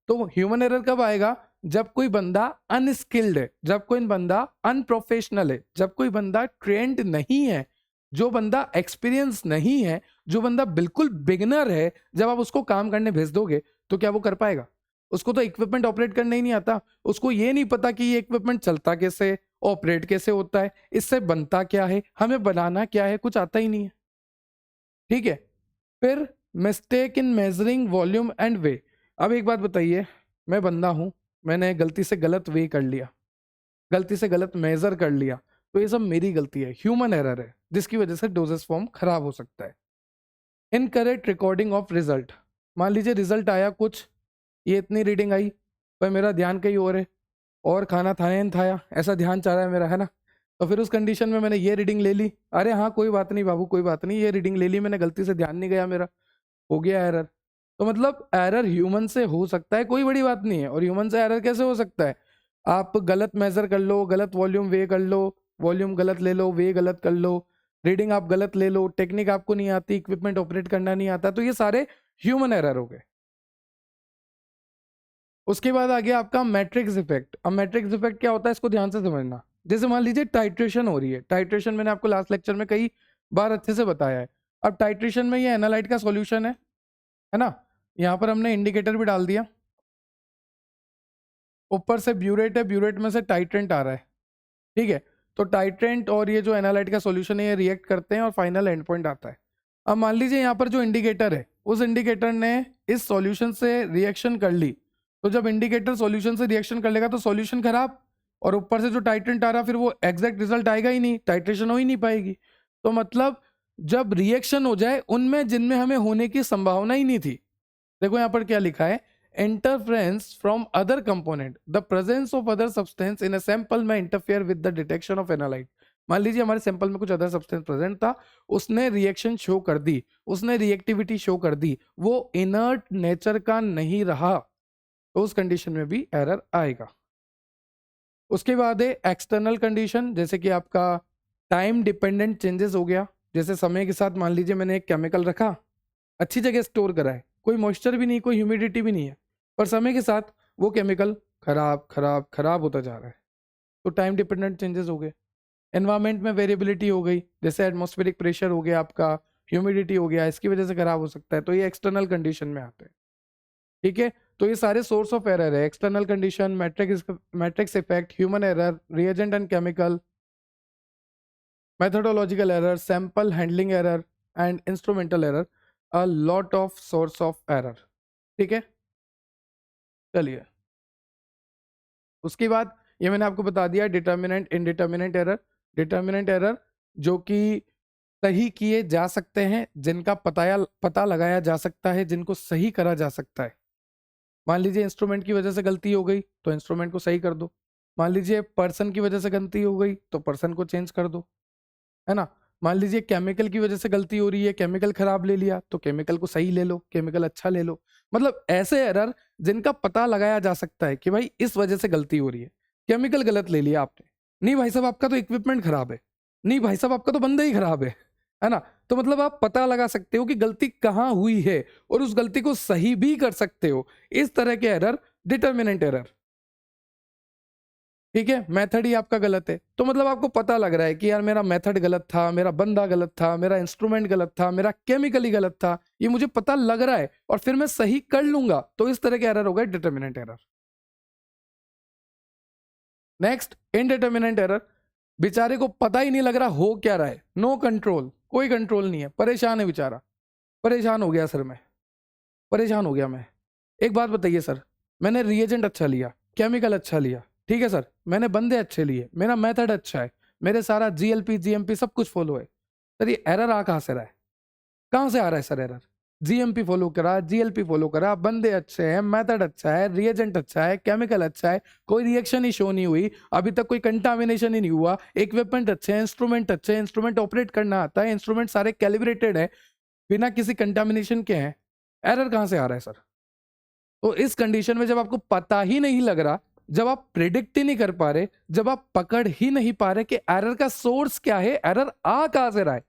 तो ह्यूमन एरर कब आएगा? जब कोई बंदा अनस्किल्ड है, जब कोई बंदा अनप्रोफेशनल है, जब कोई बंदा ट्रेंड नहीं है, जो बंदा एक्सपीरियंस नहीं है, जो बंदा बिल्कुल बिगिनर है, जब आप उसको काम करने भेज दोगे तो क्या वो कर पाएगा? उसको तो इक्विपमेंट ऑपरेट करना ही नहीं आता, उसको ये नहीं पता कि ये इक्विपमेंट चलता कैसे, ऑपरेट कैसे होता है, इससे बनता क्या है, हमें बनाना क्या है, कुछ आता ही नहीं है। ठीक है, फिर mistake in measuring volume and way. अब एक बात बताइए, मैं बंदा हूं, मैंने गलती से गलत वे कर लिया, गलती से गलत मेजर कर लिया, तो ये सब मेरी गलती है, ह्यूमन एरर है, जिसकी वजह से डोजेस फॉर्म खराब हो सकता है। इनकरेक्ट रिकॉर्डिंग ऑफ रिजल्ट, मान लीजिए रिजल्ट आया कुछ, ये इतनी रीडिंग आई, पर मेरा ध्यान कहीं और है, और खाना था या नहीं खाया ऐसा ध्यान चाह रहा है मेरा, है ना? तो फिर उस कंडीशन में मैंने ये रीडिंग ले ली, अरे हाँ कोई बात नहीं बाबू, कोई बात नहीं, ये रीडिंग ले ली मैंने, गलती से ध्यान नहीं गया मेरा, हो गया एरर। तो मतलब एरर ह्यूमन से हो सकता है, कोई बड़ी बात नहीं है। और ह्यूमन से एरर कैसे हो सकता है? आप गलत मेजर कर लो, गलत वॉल्यूम वे कर लो, वॉल्यूम गलत ले लो, वे गलत कर लो, रीडिंग आप गलत ले लो, टेक्निक आपको नहीं आती, इक्विपमेंट ऑपरेट करना नहीं आता, तो ये सारे ह्यूमन एरर हो गए। उसके बाद आ गया आपका मैट्रिक्स इफेक्ट। अब मैट्रिक्स इफेक्ट क्या होता है, इसको ध्यान से समझना। जैसे मान लीजिए टाइट्रेशन हो रही है, टाइट्रेशन मैंने आपको लास्ट लेक्चर में कई बार अच्छे से बताया है। अब टाइट्रेशन में ये एनालाइट का सॉल्यूशन है ना? यहाँ पर हमने इंडिकेटर भी डाल दिया, ऊपर से ब्यूरेट है, ब्यूरेट में से टाइट्रेंट आ रहा है, ठीक है? तो टाइट्रेंट और ये जो एनालाइट का सॉल्यूशन है ये रिएक्ट करते हैं और फाइनल एंड पॉइंट आता है। अब मान लीजिए यहाँ पर जो इंडिकेटर है, उस इंडिकेटर ने इस सॉल्यूशन से रिएक्शन कर ली, तो जब इंडिकेटर सॉल्यूशन से रिएक्शन कर लेगा तो सॉल्यूशन खराब, और ऊपर से जो टाइट्रेंट आ रहा फिर वो एग्जैक्ट रिजल्ट आएगा ही नहीं, टाइट्रेशन हो ही नहीं पाएगी। तो मतलब जब रिएक्शन हो जाए उनमें जिनमें हमें होने की संभावना ही नहीं थी, देखो यहाँ पर क्या लिखा है, interference from other component, the presence of other substance in a sample may interfere with the detection of analyte। मान लीजिए हमारे सैंपल में कुछ अदर सब्सटेंस प्रेजेंट था, उसने रिएक्शन शो कर दी, उसने रिएक्टिविटी शो कर दी, वो इनर्ट नेचर का नहीं रहा, तो उस कंडीशन में भी एरर आएगा। उसके बाद है एक्सटर्नल कंडीशन, जैसे कि आपका टाइम डिपेंडेंट चेंजेस हो गया। जैसे समय के साथ मान लीजिए मैंने एक केमिकल रखा, अच्छी जगह स्टोर करा है, कोई मॉइस्चर भी नहीं, कोई ह्यूमिडिटी भी नहीं है, पर समय के साथ वो केमिकल खराब खराब खराब होता जा रहा है, तो टाइम डिपेंडेंट चेंजेस हो गए। एनवायरमेंट में वेरिएबिलिटी हो गई, जैसे एटमॉस्फेरिक प्रेशर हो गया आपका, ह्यूमिडिटी हो गया, इसकी वजह से खराब हो सकता है, तो ये एक्सटर्नल कंडीशन में आते हैं। ठीक है, तो ये सारे सोर्स ऑफ एरर है, external condition, matrix effect, human error, reagent and chemical, methodological error, sample handling error and instrumental error, a lot of source of error। ठीक है, चलिए उसके बाद ये मैंने आपको बता दिया determinant, indeterminate error. Determinant error जो कि सही किए जा सकते हैं, जिनका पता लगाया जा सकता है, जिनको सही करा जा सकता है। मान लीजिए इंस्ट्रूमेंट की वजह से गलती हो गई तो इंस्ट्रूमेंट को सही कर दो, मान लीजिए पर्सन की वजह से गलती हो गई तो पर्सन को चेंज कर दो, है ना? मान लीजिए केमिकल की वजह से गलती हो रही है, केमिकल खराब ले लिया तो केमिकल को सही ले लो, केमिकल अच्छा ले लो। मतलब ऐसे एरर जिनका पता लगाया जा सकता है कि भाई इस वजह से गलती हो रही है। केमिकल गलत ले लिया आपने, नहीं भाई साहब आपका तो इक्विपमेंट खराब है, नहीं भाई साहब आपका तो बंदा ही खराब है ना? तो मतलब आप पता लगा सकते हो कि गलती कहाँ हुई है और उस गलती को सही भी कर सकते हो। इस तरह के एरर डिटर्मिनेंट एरर। ठीक है, मेथड ही आपका गलत है, तो मतलब आपको पता लग रहा है कि यार मेरा मेथड गलत था, मेरा बंदा गलत था, मेरा इंस्ट्रूमेंट गलत था, मेरा केमिकल ही गलत था, ये मुझे पता लग रहा है और फिर मैं सही कर लूंगा, तो इस तरह के एरर हो गए determinant error. Next indeterminate error, बेचारे को पता ही नहीं लग रहा हो क्या रहा है, नो कंट्रोल, कोई कंट्रोल नहीं है, परेशान है बेचारा, परेशान हो गया सर मैं, परेशान हो गया मैं। एक बात बताइए सर, मैंने रिएजेंट अच्छा लिया, केमिकल अच्छा लिया, ठीक है सर, मैंने बंदे अच्छे लिए, मेरा मेथड अच्छा है, मेरे सारा जीएलपी जीएमपी सब कुछ फॉलो है, सर ये एरर आ कहाँ से रहा है, कहाँ से आ रहा है सर एरर? जीएमपी फॉलो करा, जीएलपी फॉलो करा, बंदे अच्छे हैं, मेथड अच्छा है, रिएजेंट अच्छा है, केमिकल अच्छा है, कोई रिएक्शन ही शो नहीं हुई, अभी तक कोई कंटामिनेशन ही नहीं हुआ, इक्विपमेंट अच्छे हैं, इंस्ट्रूमेंट अच्छे हैं, इंस्ट्रूमेंट ऑपरेट करना आता है, इंस्ट्रूमेंट सारे कैलिब्रेटेड है, बिना किसी कंटामिनेशन के हैं, एरर कहाँ से आ रहा है सर? तो इस कंडीशन में जब आपको पता ही नहीं लग रहा, जब आप प्रिडिक्ट ही नहीं कर पा रहे, जब आप पकड़ ही नहीं पा रहे कि एरर का सोर्स क्या है, एरर आ कहां से रहा है,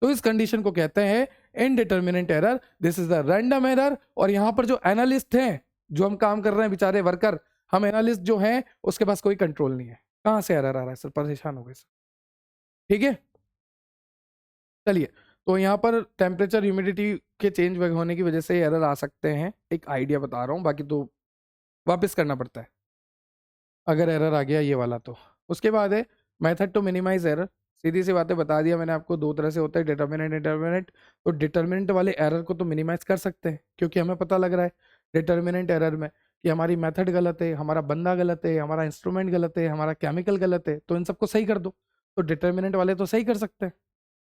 तो इस कंडीशन को कहते हैं indeterminate error. This is the random error. और यहां पर जो एनालिस्ट हैं, जो हम काम कर रहे हैं बेचारे वर्कर, हम एनालिस्ट जो है उसके पास कोई कंट्रोल नहीं है। कहाँ से एरर आ रहा है सर, परेशान हो गए सर। ठीक है, चलिए, तो यहाँ पर टेम्परेचर ह्यूमिडिटी के चेंज होने की वजह से एरर आ सकते हैं, एक आइडिया बता रहा हूँ, बाकी तो वापस करना पड़ता है अगर एरर आ गया ये वाला तो। उसके बाद है मेथड टू मिनिमाइज एरर। सीधी सी बातें बता दिया मैंने आपको, दो तरह से होता है, डिटर्मिनेंट इंटरमिनेंट। तो डिटर्मिनेंट वाले एरर को तो मिनिमाइज कर सकते हैं क्योंकि हमें पता लग रहा है डिटर्मिनेंट एरर में कि हमारी मेथड गलत है, हमारा बंदा गलत है, हमारा इंस्ट्रूमेंट गलत है, हमारा केमिकल गलत है, तो इन सबको सही कर दो। तो डिटर्मिनेंट वाले तो सही कर सकते हैं,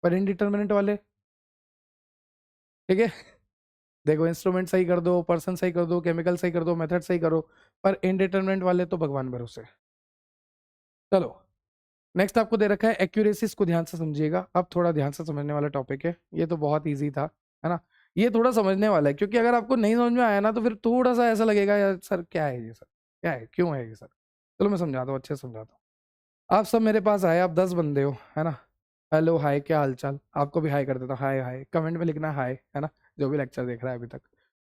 पर इनडिटर्मिनेंट वाले, ठीक है, देखो इंस्ट्रूमेंट सही कर दो, पर्सन सही कर दो, केमिकल सही कर दो, मेथड सही करो, पर इनडिटर्मिनेंट वाले तो भगवान भरोसे। चलो, नेक्स्ट आपको दे रखा है एक्यूरेसी, इसको ध्यान से समझिएगा। अब थोड़ा ध्यान से समझने वाला टॉपिक है, ये तो बहुत इजी था, है ना। ये थोड़ा समझने वाला है क्योंकि अगर आपको नहीं समझ में आया ना तो फिर थोड़ा सा ऐसा लगेगा यार सर क्या है ये, सर क्या है, क्यों है ये सर। चलो मैं समझाता हूँ, अच्छे से समझाता हूँ। आप सब मेरे पास आए, आप 10 बंदे हो, है ना। हेलो हाय, क्या हालचाल, आपको भी हाय कर देता हूँ, हाय हाय, कमेंट में लिखना हाय, है ना, जो भी लेक्चर देख रहा है अभी तक।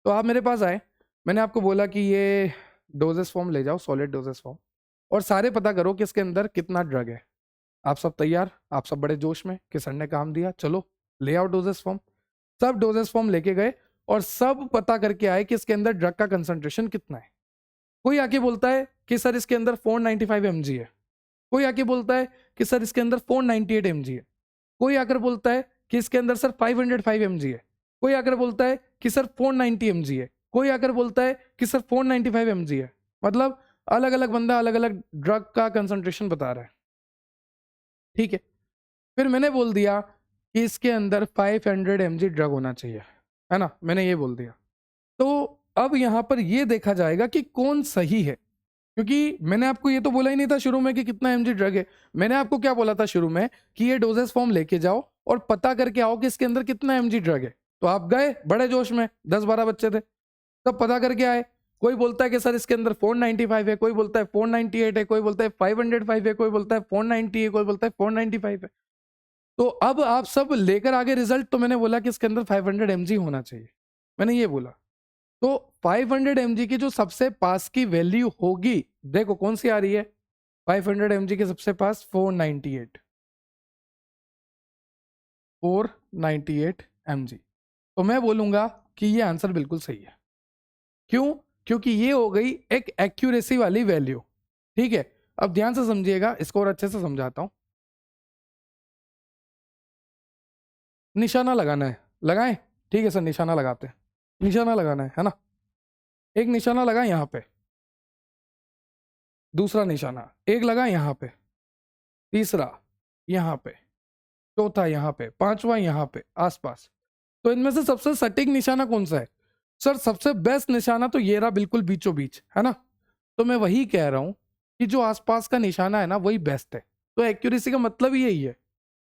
तो आप मेरे पास आए, मैंने आपको बोला कि ये डोजेस फॉर्म ले जाओ, सॉलिड डोजेस फॉर्म, और सारे पता करो कि इसके अंदर कितना ड्रग है। आप सब तैयार, आप सब बड़े जोश में कि सर ने काम दिया, चलो ले आओ डोजेस फॉर्म। सब डोजेस फॉर्म लेके गए और सब पता करके आए कि इसके अंदर ड्रग का कंसंट्रेशन कितना है। कोई आके बोलता है कि सर इसके अंदर 495 mg है, कोई आके बोलता है कि सर इसके अंदर 498 mg है, कोई आकर बोलता है कि इसके अंदर सर 505 mg है, कोई आकर बोलता है कि सर 490 mg है, कोई आकर बोलता है कि सर 495 mg है। मतलब अलग अलग बंदा अलग अलग ड्रग का कंसंट्रेशन बता रहा है, ठीक है। फिर मैंने बोल दिया कि इसके अंदर 500 mg ड्रग होना चाहिए, है ना, मैंने ये बोल दिया। तो अब यहां पर ये देखा जाएगा कि कौन सही है, क्योंकि मैंने आपको ये तो बोला ही नहीं था शुरू में कि कितना mg ड्रग है। मैंने आपको क्या बोला था शुरू में कि ये डोजेस फॉर्म लेके जाओ और पता करके आओ कि इसके अंदर कितना mg ड्रग है। तो आप गए बड़े जोश में, 10-12 बच्चे थे, तब पता करके आए। कोई बोलता है कि सर इसके अंदर 495 है, कोई बोलता है 498 है, कोई बोलता है 505 है, कोई बोलता है 490 है, कोई बोलता है 495 है। तो अब आप सब लेकर आगे रिजल्ट, तो मैंने बोला कि इसके अंदर 500 mg होना चाहिए, मैंने ये बोला। तो 500 mg की जो सबसे पास की वैल्यू होगी, देखो कौन सी आ रही है, 500 mg के सबसे पास 498 mg। तो मैं बोलूंगा कि ये आंसर बिल्कुल सही है। क्यों? क्योंकि ये हो गई एक एक्यूरेसी वाली वैल्यू, ठीक है। अब ध्यान से समझिएगा, इसको और अच्छे से समझाता हूं। निशाना लगाना है, लगाएं, ठीक है सर, निशाना लगाते हैं। निशाना लगाना है ना, एक निशाना लगा यहां पे, दूसरा निशाना एक लगा यहां पे, तीसरा यहां पे, चौथा यहां पे, पांचवा यहां पे आसपास। तो इनमें से सबसे सटीक निशाना कौन सा है? सर सबसे बेस्ट निशाना तो ये रहा, बिल्कुल बीचों बीच, है ना। तो मैं वही कह रहा हूं कि जो आसपास का निशाना है ना वही बेस्ट है। तो एक्यूरेसी का मतलब ही यही है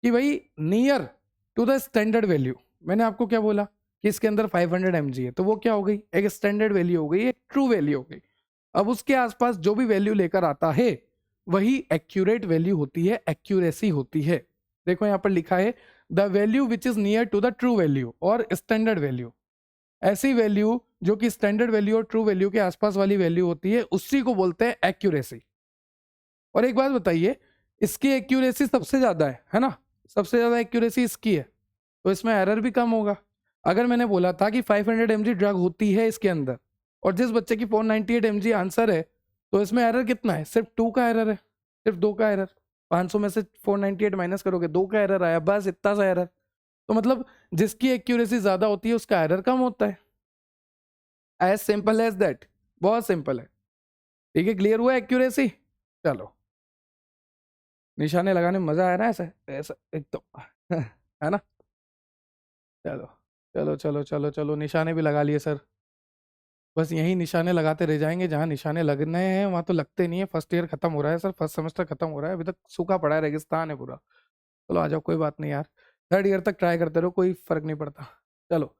कि भाई near to the standard value. मैंने आपको क्या बोला कि इसके अंदर 500 mg है, तो वो क्या हो गई, एक स्टैंडर्ड वैल्यू हो गई, एक ट्रू वैल्यू हो गई। अब उसके आसपास जो भी वैल्यू लेकर आता है वही एक्यूरेट वैल्यू होती है, एक्यूरेसी होती है। देखो यहां पर लिखा है the value which is near to the true value और स्टैंडर्ड वैल्यू। ऐसी वैल्यू जो कि स्टैंडर्ड वैल्यू और ट्रू वैल्यू के आसपास वाली वैल्यू होती है, उसी को बोलते हैं एक्यूरेसी। और एक बात बताइए, इसकी एक्यूरेसी सबसे ज्यादा है ना, सबसे ज्यादा एक्यूरेसी इसकी है, तो इसमें एरर भी कम होगा। अगर मैंने बोला था कि 500 mg ड्रग होती है इसके अंदर और जिस बच्चे की 498 mg आंसर है, तो इसमें एरर कितना है, सिर्फ 2 का एरर है, सिर्फ 2 का एरर। 500 में से 498 माइनस करोगे, 2 का एरर आया, बस इतना सा एरर। तो मतलब जिसकी एक्यूरेसी ज्यादा होती है उसका एरर कम होता है। एज सिंपल एज दैट, बहुत सिंपल है, ठीक है। क्लियर हुआ एक्यूरेसी? चलो, निशाने लगाने में मजा आया ना, ऐसा ऐसा एकदम है ना। चलो चलो चलो चलो चलो, निशाने भी लगा लिए सर। बस यही निशाने लगाते रह जाएंगे, जहाँ निशाने लगने हैं वहां तो लगते नहीं है। फर्स्ट ईयर खत्म हो रहा है सर, फर्स्ट सेमेस्टर खत्म हो रहा है, अभी तक सूखा पड़ा है, रेगिस्तान है पूरा। चलो आ जाओ, कोई बात नहीं यार, थर्ड ईयर तक ट्राई करते रहो, कोई फर्क नहीं पड़ता। चलो,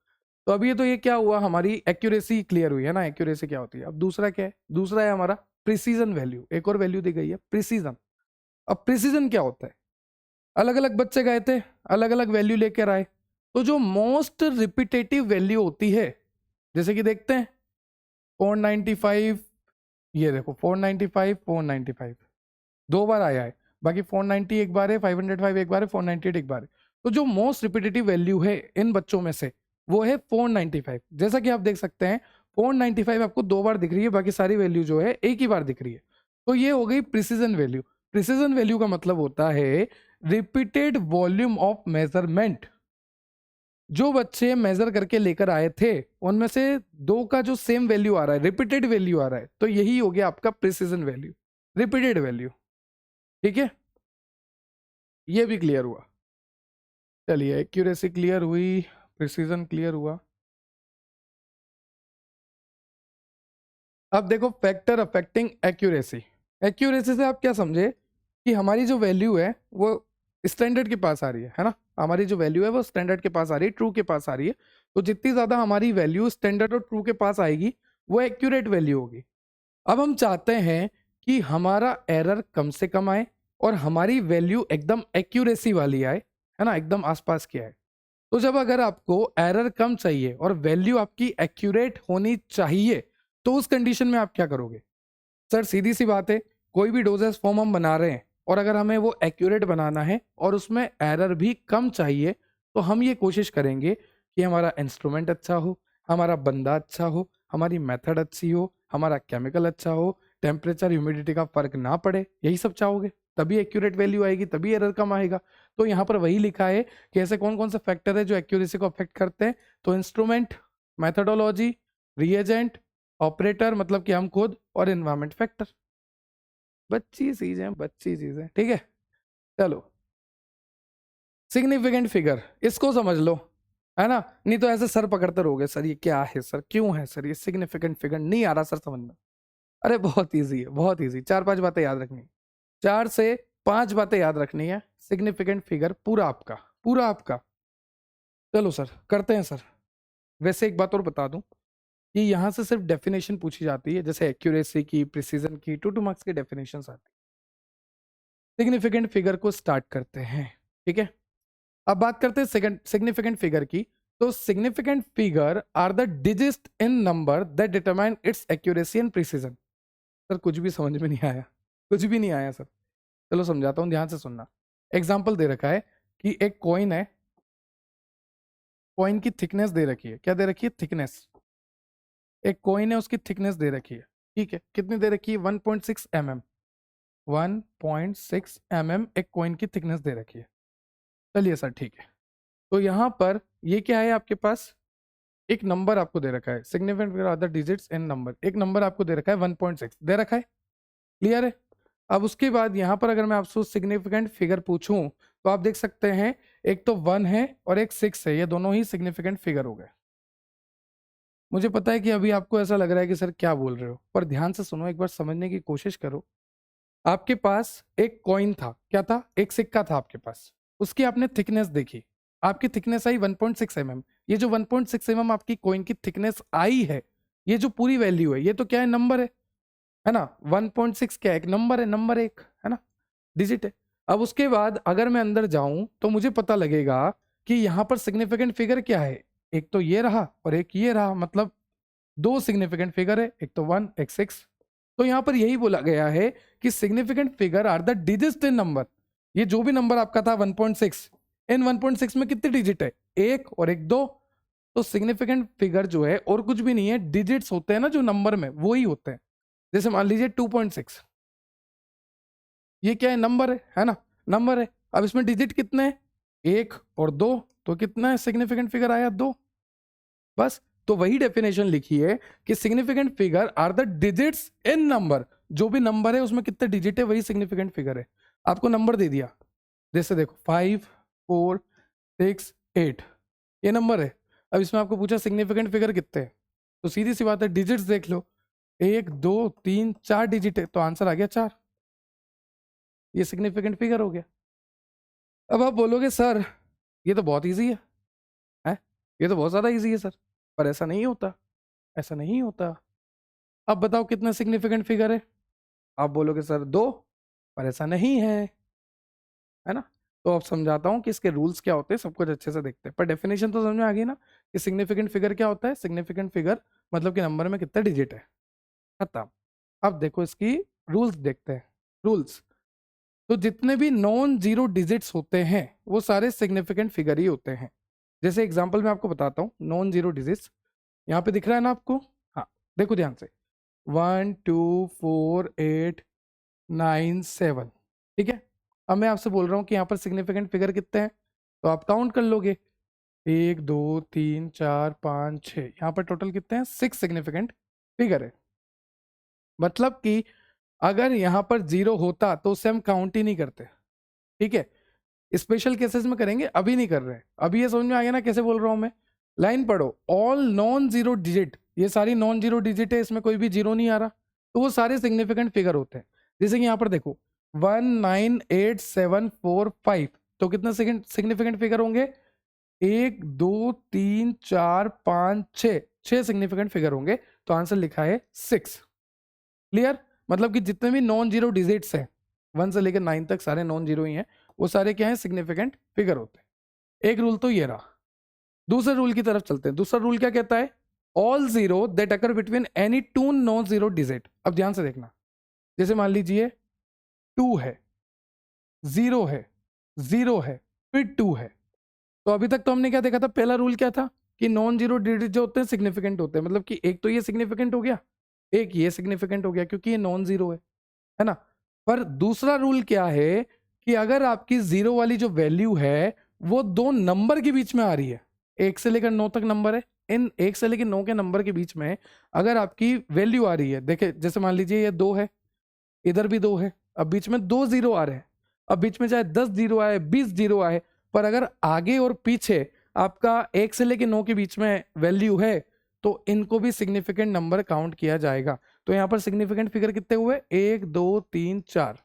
तो अभी तो ये क्या हुआ, हमारी एक्यूरेसी क्लियर हुई है ना, एक्यूरेसी क्या होती है। अब दूसरा क्या है, दूसरा है हमारा प्रिसीजन वैल्यू। एक और वैल्यू दी गई है प्रिसीजन। अब प्रिसीजन क्या होता है, अलग अलग बच्चे गए थे, अलग अलग वैल्यू लेकर आए, तो जो मोस्ट रिपीटेटिव वैल्यू होती है, जैसे कि देखते हैं 495 ये देखो 495 495 दो बार आया है, बाकी 490 एक बार है, 505 एक बार है, 498 एक बार है। तो जो मोस्ट रिपीटेटिव वैल्यू है इन बच्चों में से वो है 495। जैसा कि आप देख सकते हैं 495 आपको दो बार दिख रही है, बाकी सारी वैल्यू जो है एक ही बार दिख रही है। तो ये हो गई प्रिसीजन वैल्यू। प्रिसीजन वैल्यू का मतलब होता है रिपीटेड वॉल्यूम ऑफ मेजरमेंट। जो बच्चे मेजर करके लेकर आए थे उनमें से दो का जो सेम वैल्यू आ रहा है, रिपीटेड वैल्यू आ रहा है, तो यही हो गया आपका प्रिसीजन वैल्यू, रिपीटेड वैल्यू। ठीक है, ये भी क्लियर हुआ। चलिए, एक्यूरेसी क्लियर हुई, प्रिसीजन क्लियर हुआ। अब देखो फैक्टर अफेक्टिंग एक्यूरेसी। एक्यूरेसी से आप क्या समझे कि हमारी जो वैल्यू है वो स्टैंडर्ड के पास आ रही है ना। हमारी जो वैल्यू है वो स्टैंडर्ड के पास आ रही है, ट्रू के पास आ रही है। तो जितनी ज्यादा हमारी वैल्यू स्टैंडर्ड और ट्रू के पास आएगी वो एक्यूरेट वैल्यू होगी। अब हम चाहते हैं कि हमारा एरर कम से कम आए और हमारी वैल्यू एकदम एक्यूरेसी वाली आए, है ना, एकदम आसपास की आए। तो जब अगर आपको एरर कम चाहिए और वैल्यू आपकी एक्यूरेट होनी चाहिए तो उस कंडीशन में आप क्या करोगे? सर सीधी सी बात है, कोई भी डोजेस फॉर्म हम बना रहे हैं और अगर हमें वो एक्यूरेट बनाना है और उसमें एरर भी कम चाहिए तो हम ये कोशिश करेंगे कि हमारा इंस्ट्रूमेंट अच्छा हो, हमारा बंदा अच्छा हो, हमारी मेथड अच्छी हो, हमारा केमिकल अच्छा हो, टेम्परेचर ह्यूमिडिटी का फर्क ना पड़े। यही सब चाहोगे, तभी एक्यूरेट वैल्यू आएगी, तभी एरर कम आएगा। तो यहाँ पर वही लिखा है कि ऐसे कौन कौन से फैक्टर है जो एक्यूरेसी को अफेक्ट करते हैं। तो इंस्ट्रूमेंट, मेथडोलॉजी, रिएजेंट, ऑपरेटर मतलब कि हम खुद, और एनवायरमेंट फैक्टर। बच्ची चीजें, बच्ची चीजें, ठीक है। चलो, सिग्निफिकेंट फिगर इसको समझ लो, है ना। नहीं तो ऐसे सर पकड़ते रहोगे, सर ये क्या है, सर क्यों है, सर ये सिग्निफिकेंट फिगर नहीं आ रहा सर समझ में। अरे बहुत इजी है, बहुत इजी। चार पांच बातें याद रखनी है, 4 से 5 बातें याद रखनी है। सिग्निफिकेंट फिगर पूरा आपका, पूरा आपका। चलो सर करते हैं सर। वैसे एक बात और बता दूं कि यहाँ से सिर्फ डेफिनेशन पूछी जाती है, जैसे एक्यूरेसी की, प्रिसीजन की, 2 मार्क्स की डेफिनेशन आती है। सिग्निफिकेंट फिगर को स्टार्ट करते हैं, ठीक है। अब बात करते हैं सिग्निफिकेंट फिगर की। तो significant figure are the digit in number that determine its accuracy and precision. Sir कुछ भी समझ में नहीं आया, कुछ भी नहीं आया सर। चलो समझाता हूँ, ध्यान से सुनना। एग्जाम्पल दे रखा है कि एक कॉइन है, कॉइन की थिकनेस दे रखी है। क्या दे रखी है? थिकनेस। एक कॉइन है, उसकी थिकनेस दे रखी है, ठीक है। कितनी दे रखी है? 1.6 mm। 1.6 mm एक कॉइन की थिकनेस दे रखी है। चलिए सर ठीक है। तो यहाँ पर ये क्या है आपके पास? एक नंबर आपको दे रखा है, significant figure other digits in number. एक नंबर आपको दे रखा है 1.6 दे रखा है, क्लियर है। अब उसके बाद यहाँ पर अगर मैं आपसे सिग्निफिकेंट फिगर पूछूं तो आप देख सकते हैं एक तो 1 है और एक 6 है, ये दोनों ही सिग्निफिकेंट फिगर हो गए। मुझे पता है कि अभी आपको ऐसा लग रहा है कि सर क्या बोल रहे हो, पर ध्यान से सुनो, एक बार समझने की कोशिश करो। आपके पास एक कॉइन था, क्या था? एक सिक्का था आपके पास। उसकी आपने थिकनेस देखी, आपकी थिकनेस आई 1.6 mm। ये जो 1.6 mm आपकी कॉइन की थिकनेस आई है, ये जो पूरी वैल्यू है, ये तो क्या है? नंबर है ना। 1.6 क्या है? एक नंबर है, नंबर एक, है ना, डिजिट है। अब उसके बाद अगर मैं अंदर जाऊं तो मुझे पता लगेगा कि यहां पर सिग्निफिकेंट फिगर क्या है। एक तो ये रहा और एक ये रहा, मतलब दो सिग्निफिकेंट फिगर है, एक तो 1 एक 6। तो यहां पर यही बोला गया है कि significant figure are the digits in number. ये जो भी नंबर आपका था 1.6, इन 1.6 में कितने डिजिट है? एक और एक दो। तो सिग्निफिकेंट फिगर जो है और कुछ भी नहीं है, डिजिट्स होते हैं ना जो नंबर में, वो ही होते हैं। जैसे मान लीजिए 2.6, ये क्या है? नंबर है ना, नंबर है। अब इसमें डिजिट कितने हैं? एक और दो। तो कितना है सिग्निफिकेंट फिगर आया? दो, बस। तो वही डेफिनेशन लिखी है कि significant figure are the digits in number. जो भी नंबर है उसमें कितने डिजिट है वही सिग्निफिकेंट फिगर है। आपको नंबर दे दिया, जैसे देखो 5 4 6 8, ये नंबर है। अब इसमें आपको पूछा सिग्निफिकेंट फिगर कितने हैं, तो सीधी सी बात है डिजिट्स देख लो, 1 2 3 4 डिजिट है, तो आंसर आ गया 4। ये सिग्निफिकेंट फिगर हो गया। अब आप बोलोगे सर ये तो बहुत ईजी है, ये तो बहुत ज़्यादा ईजी है सर, पर ऐसा नहीं होता, ऐसा नहीं होता। अब बताओ कितने सिग्निफिकेंट फिगर है? आप बोलोगे सर 2, पर ऐसा नहीं है ना। तो अब समझाता हूँ कि इसके रूल्स क्या होते हैं, सब कुछ अच्छे से देखते हैं। पर डेफिनेशन तो समझ में आ गई ना कि सिग्निफिकेंट फिगर क्या होता है। सिग्निफिकेंट फिगर मतलब कि नंबर में कितना डिजिट है, खत्म। अब देखो इसकी रूल्स देखते हैं। रूल्स, तो जितने भी नॉन जीरो डिजिट्स होते हैं वो सारे सिग्निफिकेंट फिगर ही होते हैं। जैसे एग्जांपल मैं आपको बताता हूँ, नॉन जीरो डिजिट्स यहाँ पे दिख रहा है ना आपको। हाँ, देखो ध्यान से, 1 2 4 8 9 7, ठीक है। अब मैं आपसे बोल रहा हूँ कि यहाँ पर सिग्निफिकेंट फिगर कितने हैं, तो आप काउंट कर लोगे, 1 2 3 4 5 6, यहाँ पर टोटल कितने हैं, 6 सिग्निफिकेंट फिगर है। मतलब कि अगर यहाँ पर जीरो होता तो उसे हम काउंट ही नहीं करते, ठीक है। स्पेशल केसेस में करेंगे, अभी नहीं कर रहे हैं। अभी ये समझ में आ गया ना कैसे बोल रहा हूं मैं। लाइन पढ़ो, ऑल नॉन जीरो डिजिट, ये सारी नॉन जीरो डिजिट है, इसमें कोई भी जीरो नहीं आ रहा, तो वो सारे सिग्निफिकेंट फिगर होते हैं। जैसे कि यहाँ पर देखो 1 9 8 7 4 5, तो कितने सिग्निफिकेंट फिगर होंगे, 1 2 3 4 5 6, 6 सिग्निफिकेंट फिगर होंगे। तो आंसर लिखा है 6। क्लियर, मतलब कि जितने भी नॉन जीरो डिजिट्स हैं 1 से लेकर 9 तक सारे नॉन जीरो ही हैं, वो सारे क्या है, सिग्निफिकेंट फिगर होते हैं। एक रूल तो ये रहा। दूसरे रूल की तरफ चलते हैं। दूसरा रूल क्या कहता है, all zero that occur between any two non zero digit. अब ध्यान से देखना, जैसे मान लीजिए 2 है, 0 है, 0 है, फिर 2 है। तो अभी तक तो हमने क्या देखा था, पहला रूल क्या था कि नॉन जीरो डिजिट जो होते हैं सिग्निफिकेंट होते हैं, मतलब कि एक तो ये सिग्निफिकेंट हो गया, एक ये सिग्निफिकेंट हो गया क्योंकि ये नॉन जीरो है ना। पर दूसरा रूल क्या है कि अगर आपकी जीरो वाली जो वैल्यू है वो दो नंबर के बीच में आ रही है, 1 से लेकर 9 तक नंबर है, इन 1 से लेकर 9 के नंबर के बीच में अगर आपकी वैल्यू आ रही है, देखे जैसे मान लीजिए ये 2 है, इधर भी 2 है, अब बीच में 2 जीरो आ रहे हैं। अब बीच में चाहे 10 जीरो आए, 20 जीरो आए, पर अगर आगे और पीछे आपका 1 से लेकर 9 के बीच में वैल्यू है तो इनको भी सिग्निफिकेंट नंबर काउंट किया जाएगा। तो यहां पर सिग्निफिकेंट फिगर कितने हुए, 1 2 3 4।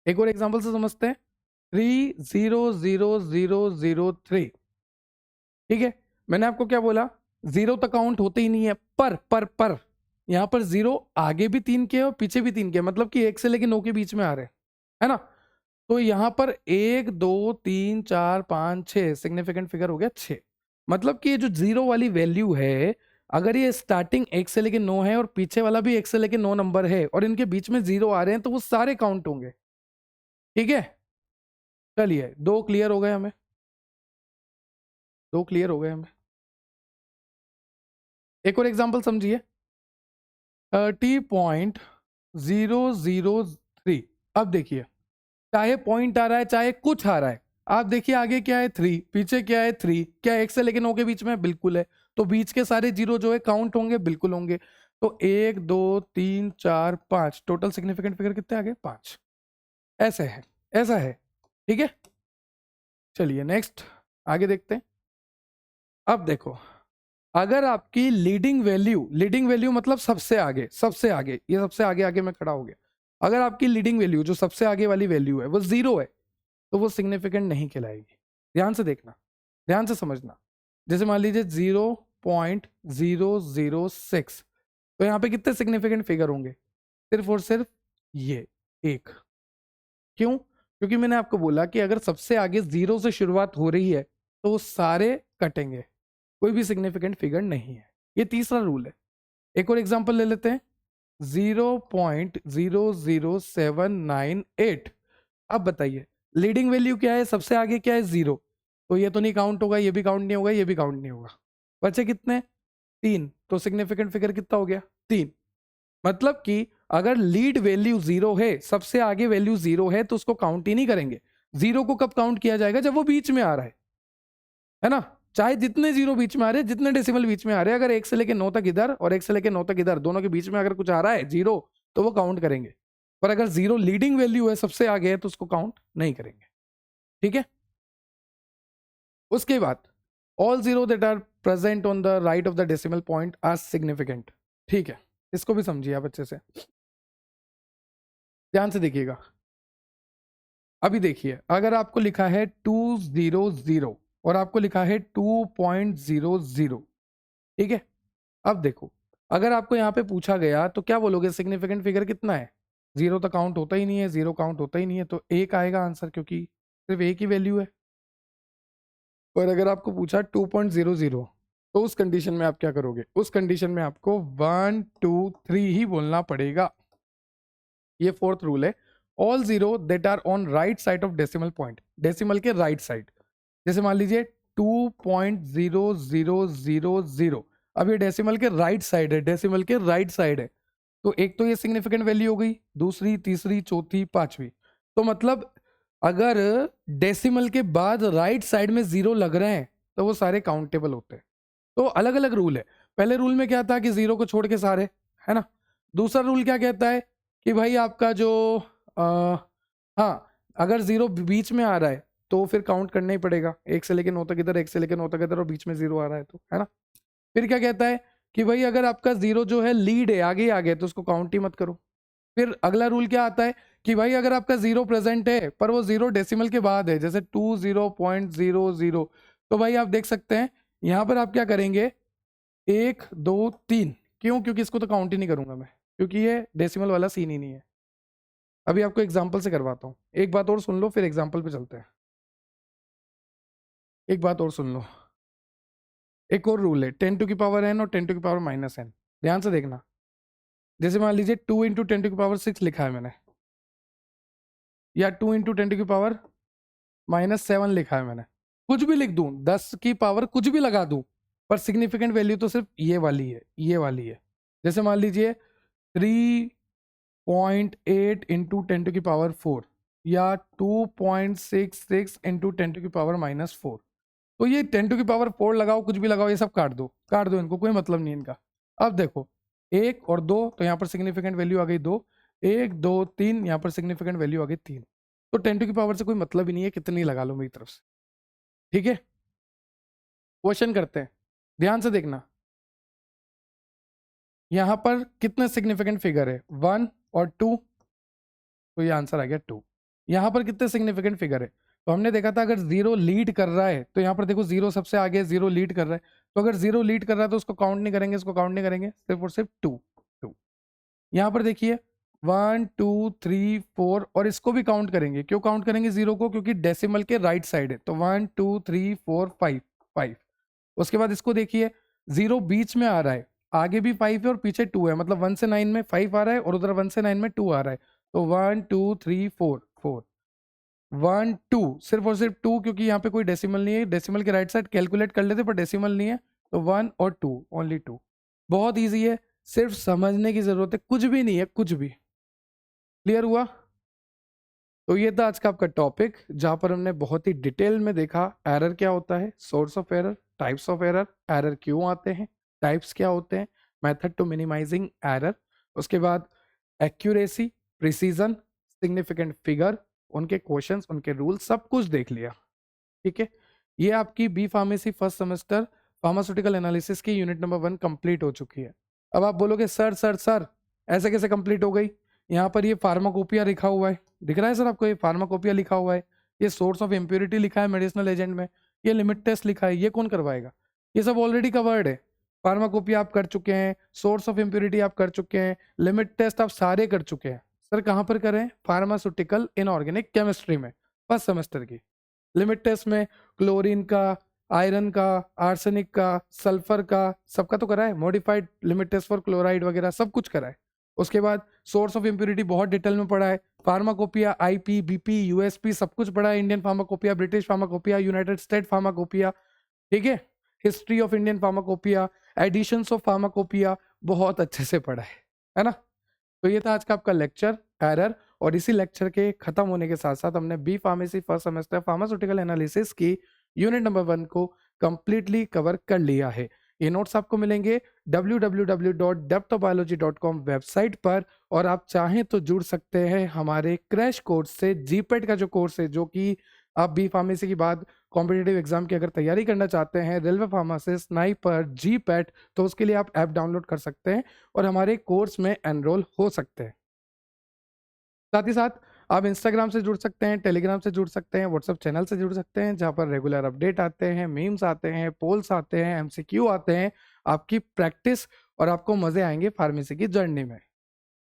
एक और एग्जांपल से समझते हैं, 3 0 0 0 0 3, ठीक है। मैंने आपको क्या बोला, जीरो तक काउंट होते ही नहीं है, पर यहां पर जीरो आगे भी 3 के और पीछे भी 3 के, मतलब कि 1 से लेकर 9 के बीच में आ रहे हैं, है ना। तो यहां पर 1 2 3 4 5 6 सिग्निफिकेंट फिगर हो गया 6। मतलब कि ये जो जीरो वाली वैल्यू है, अगर ये स्टार्टिंग 1 से लेकर 9 है और पीछे वाला भी 1 से लेकर 9 नंबर है और इनके बीच में जीरो आ रहे हैं, तो वो सारे काउंट होंगे, ठीक है। चलिए, दो क्लियर हो गए हमें, दो क्लियर हो गए हमें। एक और एग्जांपल समझिए, 30.003। अब देखिए, चाहे पॉइंट आ रहा है चाहे कुछ आ रहा है, आप देखिए आगे क्या है 3, पीछे क्या है 3, क्या 1 से लेकर 9 के बीच में बिल्कुल है, तो बीच के सारे जीरो जो है काउंट होंगे, बिल्कुल होंगे। तो 1 2 3 4 5, टोटल सिग्निफिकेंट फिगर कितने आ गए, 5। ऐसे है, ऐसा है, ठीक है। चलिए नेक्स्ट, आगे देखते हैं। अब देखो, अगर आपकी लीडिंग वैल्यू मतलब सबसे आगे, सबसे आगे, ये सबसे आगे आगे में खड़ा हो गया, अगर आपकी लीडिंग वैल्यू जो सबसे आगे वाली वैल्यू है वो जीरो है, तो वो सिग्निफिकेंट नहीं कहलाएगी। ध्यान से देखना, ध्यान से समझना। जैसे मान लीजिए 0.006, तो यहाँ पे कितने सिग्निफिकेंट फिगर होंगे, सिर्फ और सिर्फ ये एक। क्यों, क्योंकि मैंने आपको बोला कि अगर सबसे आगे जीरो से शुरुआत हो रही है तो वो सारे कटेंगे, कोई भी सिग्निफिकेंट फिगर नहीं है। ये तीसरा रूल है। एक और एग्जांपल ले लेते हैं, 0.00798। अब बताइए, लीडिंग वैल्यू क्या है, सबसे आगे क्या है, जीरो, तो ये तो नहीं काउंट होगा, ये भी काउंट नहीं होगा, ये भी काउंट नहीं होगा। बचे कितने, 3, तो सिग्निफिकेंट फिगर कितना हो गया, 3। मतलब कि अगर लीड वैल्यू जीरो है, सबसे आगे वैल्यू जीरो है, तो उसको काउंट ही नहीं करेंगे। जीरो को कब काउंट किया जाएगा, जब वो बीच में आ रहा है ना। चाहे जितने जीरो बीच में आ रहे हैं, जितने डेसिमल बीच में आ रहे हैं, अगर 1 से लेके 9 तक इधर और 1 से लेके 9 तक इधर, दोनों के बीच में अगर कुछ आ रहा है जीरो, तो वो काउंट करेंगे। पर अगर जीरो लीडिंग वैल्यू है, सबसे आगे है, तो उसको काउंट नहीं करेंगे, ठीक है। उसके बाद, all zero that are present on the right of the decimal point are significant, ठीक है। इसको भी समझिए आप अच्छे से, ध्यान से देखिएगा। अभी देखिए, अगर आपको लिखा है 200 और आपको लिखा है 2.00, ठीक है। अब देखो, अगर आपको यहाँ पे पूछा गया तो क्या बोलोगे, सिग्निफिकेंट फिगर कितना है, जीरो तो काउंट होता ही नहीं है, जीरो काउंट होता ही नहीं है, तो एक आएगा आंसर, क्योंकि सिर्फ एक ही वैल्यू है। और अगर आपको पूछा 2.00, तो उस कंडीशन में आप क्या करोगे, उस कंडीशन में आपको 1 2 3 ही बोलना पड़ेगा। ये फोर्थ रूल है। All zero that are on right side of decimal point, decimal के राइट साइड, जैसे मान लीजिए 2.0000, अब ये डेसिमल के राइट साइड है, डेसिमल के राइट साइड है, तो एक तो ये सिग्निफिकेंट वैल्यू हो गई, दूसरी तीसरी चौथी पांचवी, तो मतलब अगर डेसिमल के बाद राइट साइड में जीरो लग रहे हैं तो वो सारे काउंटेबल होते हैं। तो अलग अलग रूल है। पहले रूल में क्या था कि जीरो को छोड़ के सारे, है ना। दूसरा रूल क्या कहता है कि भाई आपका जो हाँ, अगर जीरो बीच में आ रहा है तो फिर काउंट करना ही पड़ेगा, एक से लेकर 9 तक इधर, एक से लेकर 9 तक इधर, और बीच में जीरो आ रहा है तो, है ना। फिर क्या कहता है कि भाई अगर आपका जीरो जो है लीड है, आगे आगे, तो उसको काउंट ही मत करो। फिर अगला रूल क्या आता है कि भाई अगर आपका जीरो प्रेजेंट है पर वो जीरो डेसिमल के बाद है, जैसे 20.00, तो भाई आप देख सकते हैं यहां पर आप क्या करेंगे, 1 2 3, क्यों, क्योंकि इसको तो काउंट ही नहीं करूंगा मैं, क्योंकि ये डेसिमल वाला सीन ही नहीं है। अभी आपको एग्जाम्पल से करवाता हूँ, एक बात और सुन लो फिर एग्जाम्पल पे चलते हैं। एक बात और सुन लो, एक और रूल है 10 टू की पावर n और 10 टू की पावर -n, ध्यान से देखना। जैसे मान लीजिए 2 इंटू 10 टू की पावर 6 लिखा है मैंने, या 2 इंटू 10 टू की पावर -7 लिखा है मैंने, कुछ भी लिख दूं, 10 की पावर कुछ भी लगा दूं, पर सिग्निफिकेंट वैल्यू तो सिर्फ ये वाली है, ये वाली है। जैसे मान लीजिए 3.8 इंटू 10 टू की पावर 4, या 2.66 इंटू 10 टू की पावर -4, तो ये 10 टू की पावर 4 लगाओ, कुछ भी लगाओ, ये सब काट दो, काट दो, इनको कोई मतलब नहीं इनका। अब देखो 1 और 2, तो यहाँ पर सिग्निफिकेंट वैल्यू आ गई 2, 1 2 3, यहाँ पर सिग्निफिकेंट वैल्यू आ गई 3, तो 10 टू की पावर से कोई मतलब ही नहीं है, कितनी लगा लो मेरी तरफ से। ठीक है, क्वेश्चन करते हैं, ध्यान से देखना। यहाँ पर कितने सिग्निफिकेंट फिगर है, 1 और 2, तो ये आंसर आ गया 2। यहाँ पर कितने सिग्निफिकेंट फिगर है, तो हमने देखा था अगर जीरो लीड कर रहा है, तो यहाँ पर देखो जीरो सबसे आगे, जीरो लीड कर रहा है, तो अगर जीरो लीड कर रहा है तो उसको काउंट नहीं करेंगे, इसको काउंट नहीं करेंगे, सिर्फ और सिर्फ 2 2। यहाँ पर देखिए 1 2 3 4, और इसको भी काउंट करेंगे, क्यों काउंट करेंगे जीरो को, क्योंकि डेसिमल के राइट साइड है, तो 1 2 3 4 5 5। उसके बाद इसको देखिए, जीरो बीच में आ रहा है, आगे भी 5 है और पीछे 2 है, मतलब 1 से 9 में 5 आ रहा है और उधर 1 से 9 में 2 आ रहा है, तो 1 2 3 4 4 1 2, सिर्फ और सिर्फ 2, क्योंकि यहाँ पे कोई डेसिमल नहीं है, डेसिमल के राइट साइड कैलकुलेट कर लेते पर डेसिमल नहीं है, तो 1 और 2, ओनली 2। बहुत ईजी है, सिर्फ समझने की जरूरत है, कुछ भी नहीं है, कुछ भी। क्लियर हुआ। तो ये था आज का आपका टॉपिक, जहां पर हमने बहुत ही डिटेल में देखा एरर क्या होता है, source of error, types of error, error क्यों आते हैं, टाइप्स क्या होते हैं, मेथड टू मिनिमाइजिंग एरर, उसके बाद एक्यूरेसी, प्रिसीजन, सिग्निफिकेंट फिगर, उनके क्वेश्चंस, उनके रूल, सब कुछ देख लिया। ठीक है, ये आपकी B pharmacy first semester pharmaceutical analysis की यूनिट नंबर 1 कंप्लीट हो चुकी है। अब आप बोलोगे सर सर सर ऐसे कैसे कंप्लीट हो गई, यहाँ पर ये फार्माकोपिया लिखा हुआ है, दिख रहा है सर आपको, ये फार्माकोपिया लिखा हुआ है, ये सोर्स ऑफ इम्प्योरिटी लिखा है मेडिसिनल एजेंट में, ये लिमिट टेस्ट लिखा है, ये कौन करवाएगा, ये सब ऑलरेडी कवर्ड है। फार्माकोपिया आप कर चुके हैं, सोर्स ऑफ इम्प्योरिटी आप कर चुके हैं, लिमिट टेस्ट आप सारे कर चुके हैं। सर कहाँ पर करें, फार्मास्यूटिकल इनऑर्गेनिक केमिस्ट्री में फर्स्ट सेमेस्टर की। लिमिट टेस्ट में क्लोरीन का, आयरन का, आर्सेनिक का, सल्फर का, सबका तो करा है, modified limit test for chloride वगैरह सब कुछ करा है। उसके बाद सोर्स ऑफ इम्प्योरिटी बहुत डिटेल में पढ़ा है, फार्माकोपिया, आईपी, बीपी, यूएसपी सब कुछ पढ़ा है, Indian pharmacopoeia, British pharmacopoeia, United State pharmacopoeia. ठीक है, history of Indian pharmacopoeia, editions of pharmacopoeia, बहुत अच्छे से पढ़ा है ना। तो ये था आज का आपका लेक्चर एरर, और इसी लेक्चर के खत्म होने के साथ साथ हमने B pharmacy first semester pharmaceutical analysis की यूनिट नंबर 1 को कंप्लीटली कवर कर लिया है। ये नोट्स आपको मिलेंगे www.depthofbiology.com वेबसाइट पर, और आप चाहें तो जुड़ सकते हैं हमारे क्रैश कोर्स से, जीपेट का जो कोर्स है, जो कि आप बी फार्मेसी के बाद कॉम्पिटिटिव एग्जाम की अगर तैयारी करना चाहते हैं, रेलवे फार्मासिस्ट, स्नाइपर, जीपेट, तो उसके लिए आप ऐप डाउनलोड कर सकते हैं और हमारे कोर्स में एनरोल हो सकते हैं। साथ ही साथ आप इंस्टाग्राम से जुड़ सकते हैं, टेलीग्राम से जुड़ सकते हैं, व्हाट्सएप चैनल से जुड़ सकते हैं, जहां पर रेगुलर अपडेट आते हैं, मीम्स आते हैं, पोल्स आते हैं, एमसीक्यू आते हैं, आपकी प्रैक्टिस, और आपको मजे आएंगे फार्मेसी की जर्नी में।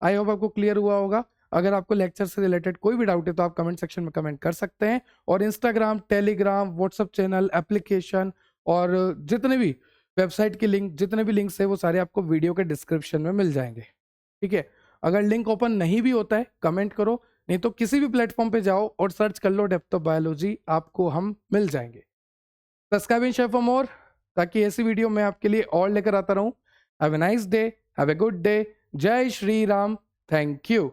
आई होप आपको क्लियर हुआ होगा। अगर आपको लेक्चर से रिलेटेड कोई भी डाउट है तो आप कमेंट सेक्शन में कमेंट कर सकते हैं, और Instagram, Telegram, WhatsApp channel, application और जितने भी वेबसाइट की लिंक, जितने भी लिंक्स है वो सारे आपको वीडियो के डिस्क्रिप्शन में मिल जाएंगे। ठीक है, अगर लिंक ओपन नहीं भी होता है कमेंट करो, नहीं तो किसी भी प्लेटफॉर्म पे जाओ और सर्च कर लो डेप्थ ऑफ बायोलॉजी, आपको हम मिल जाएंगे। Subscribe and share for more, ताकि ऐसी वीडियो मैं आपके लिए और लेकर आता रहूं। Have a nice day, have a good day, जय श्री राम, थैंक यू।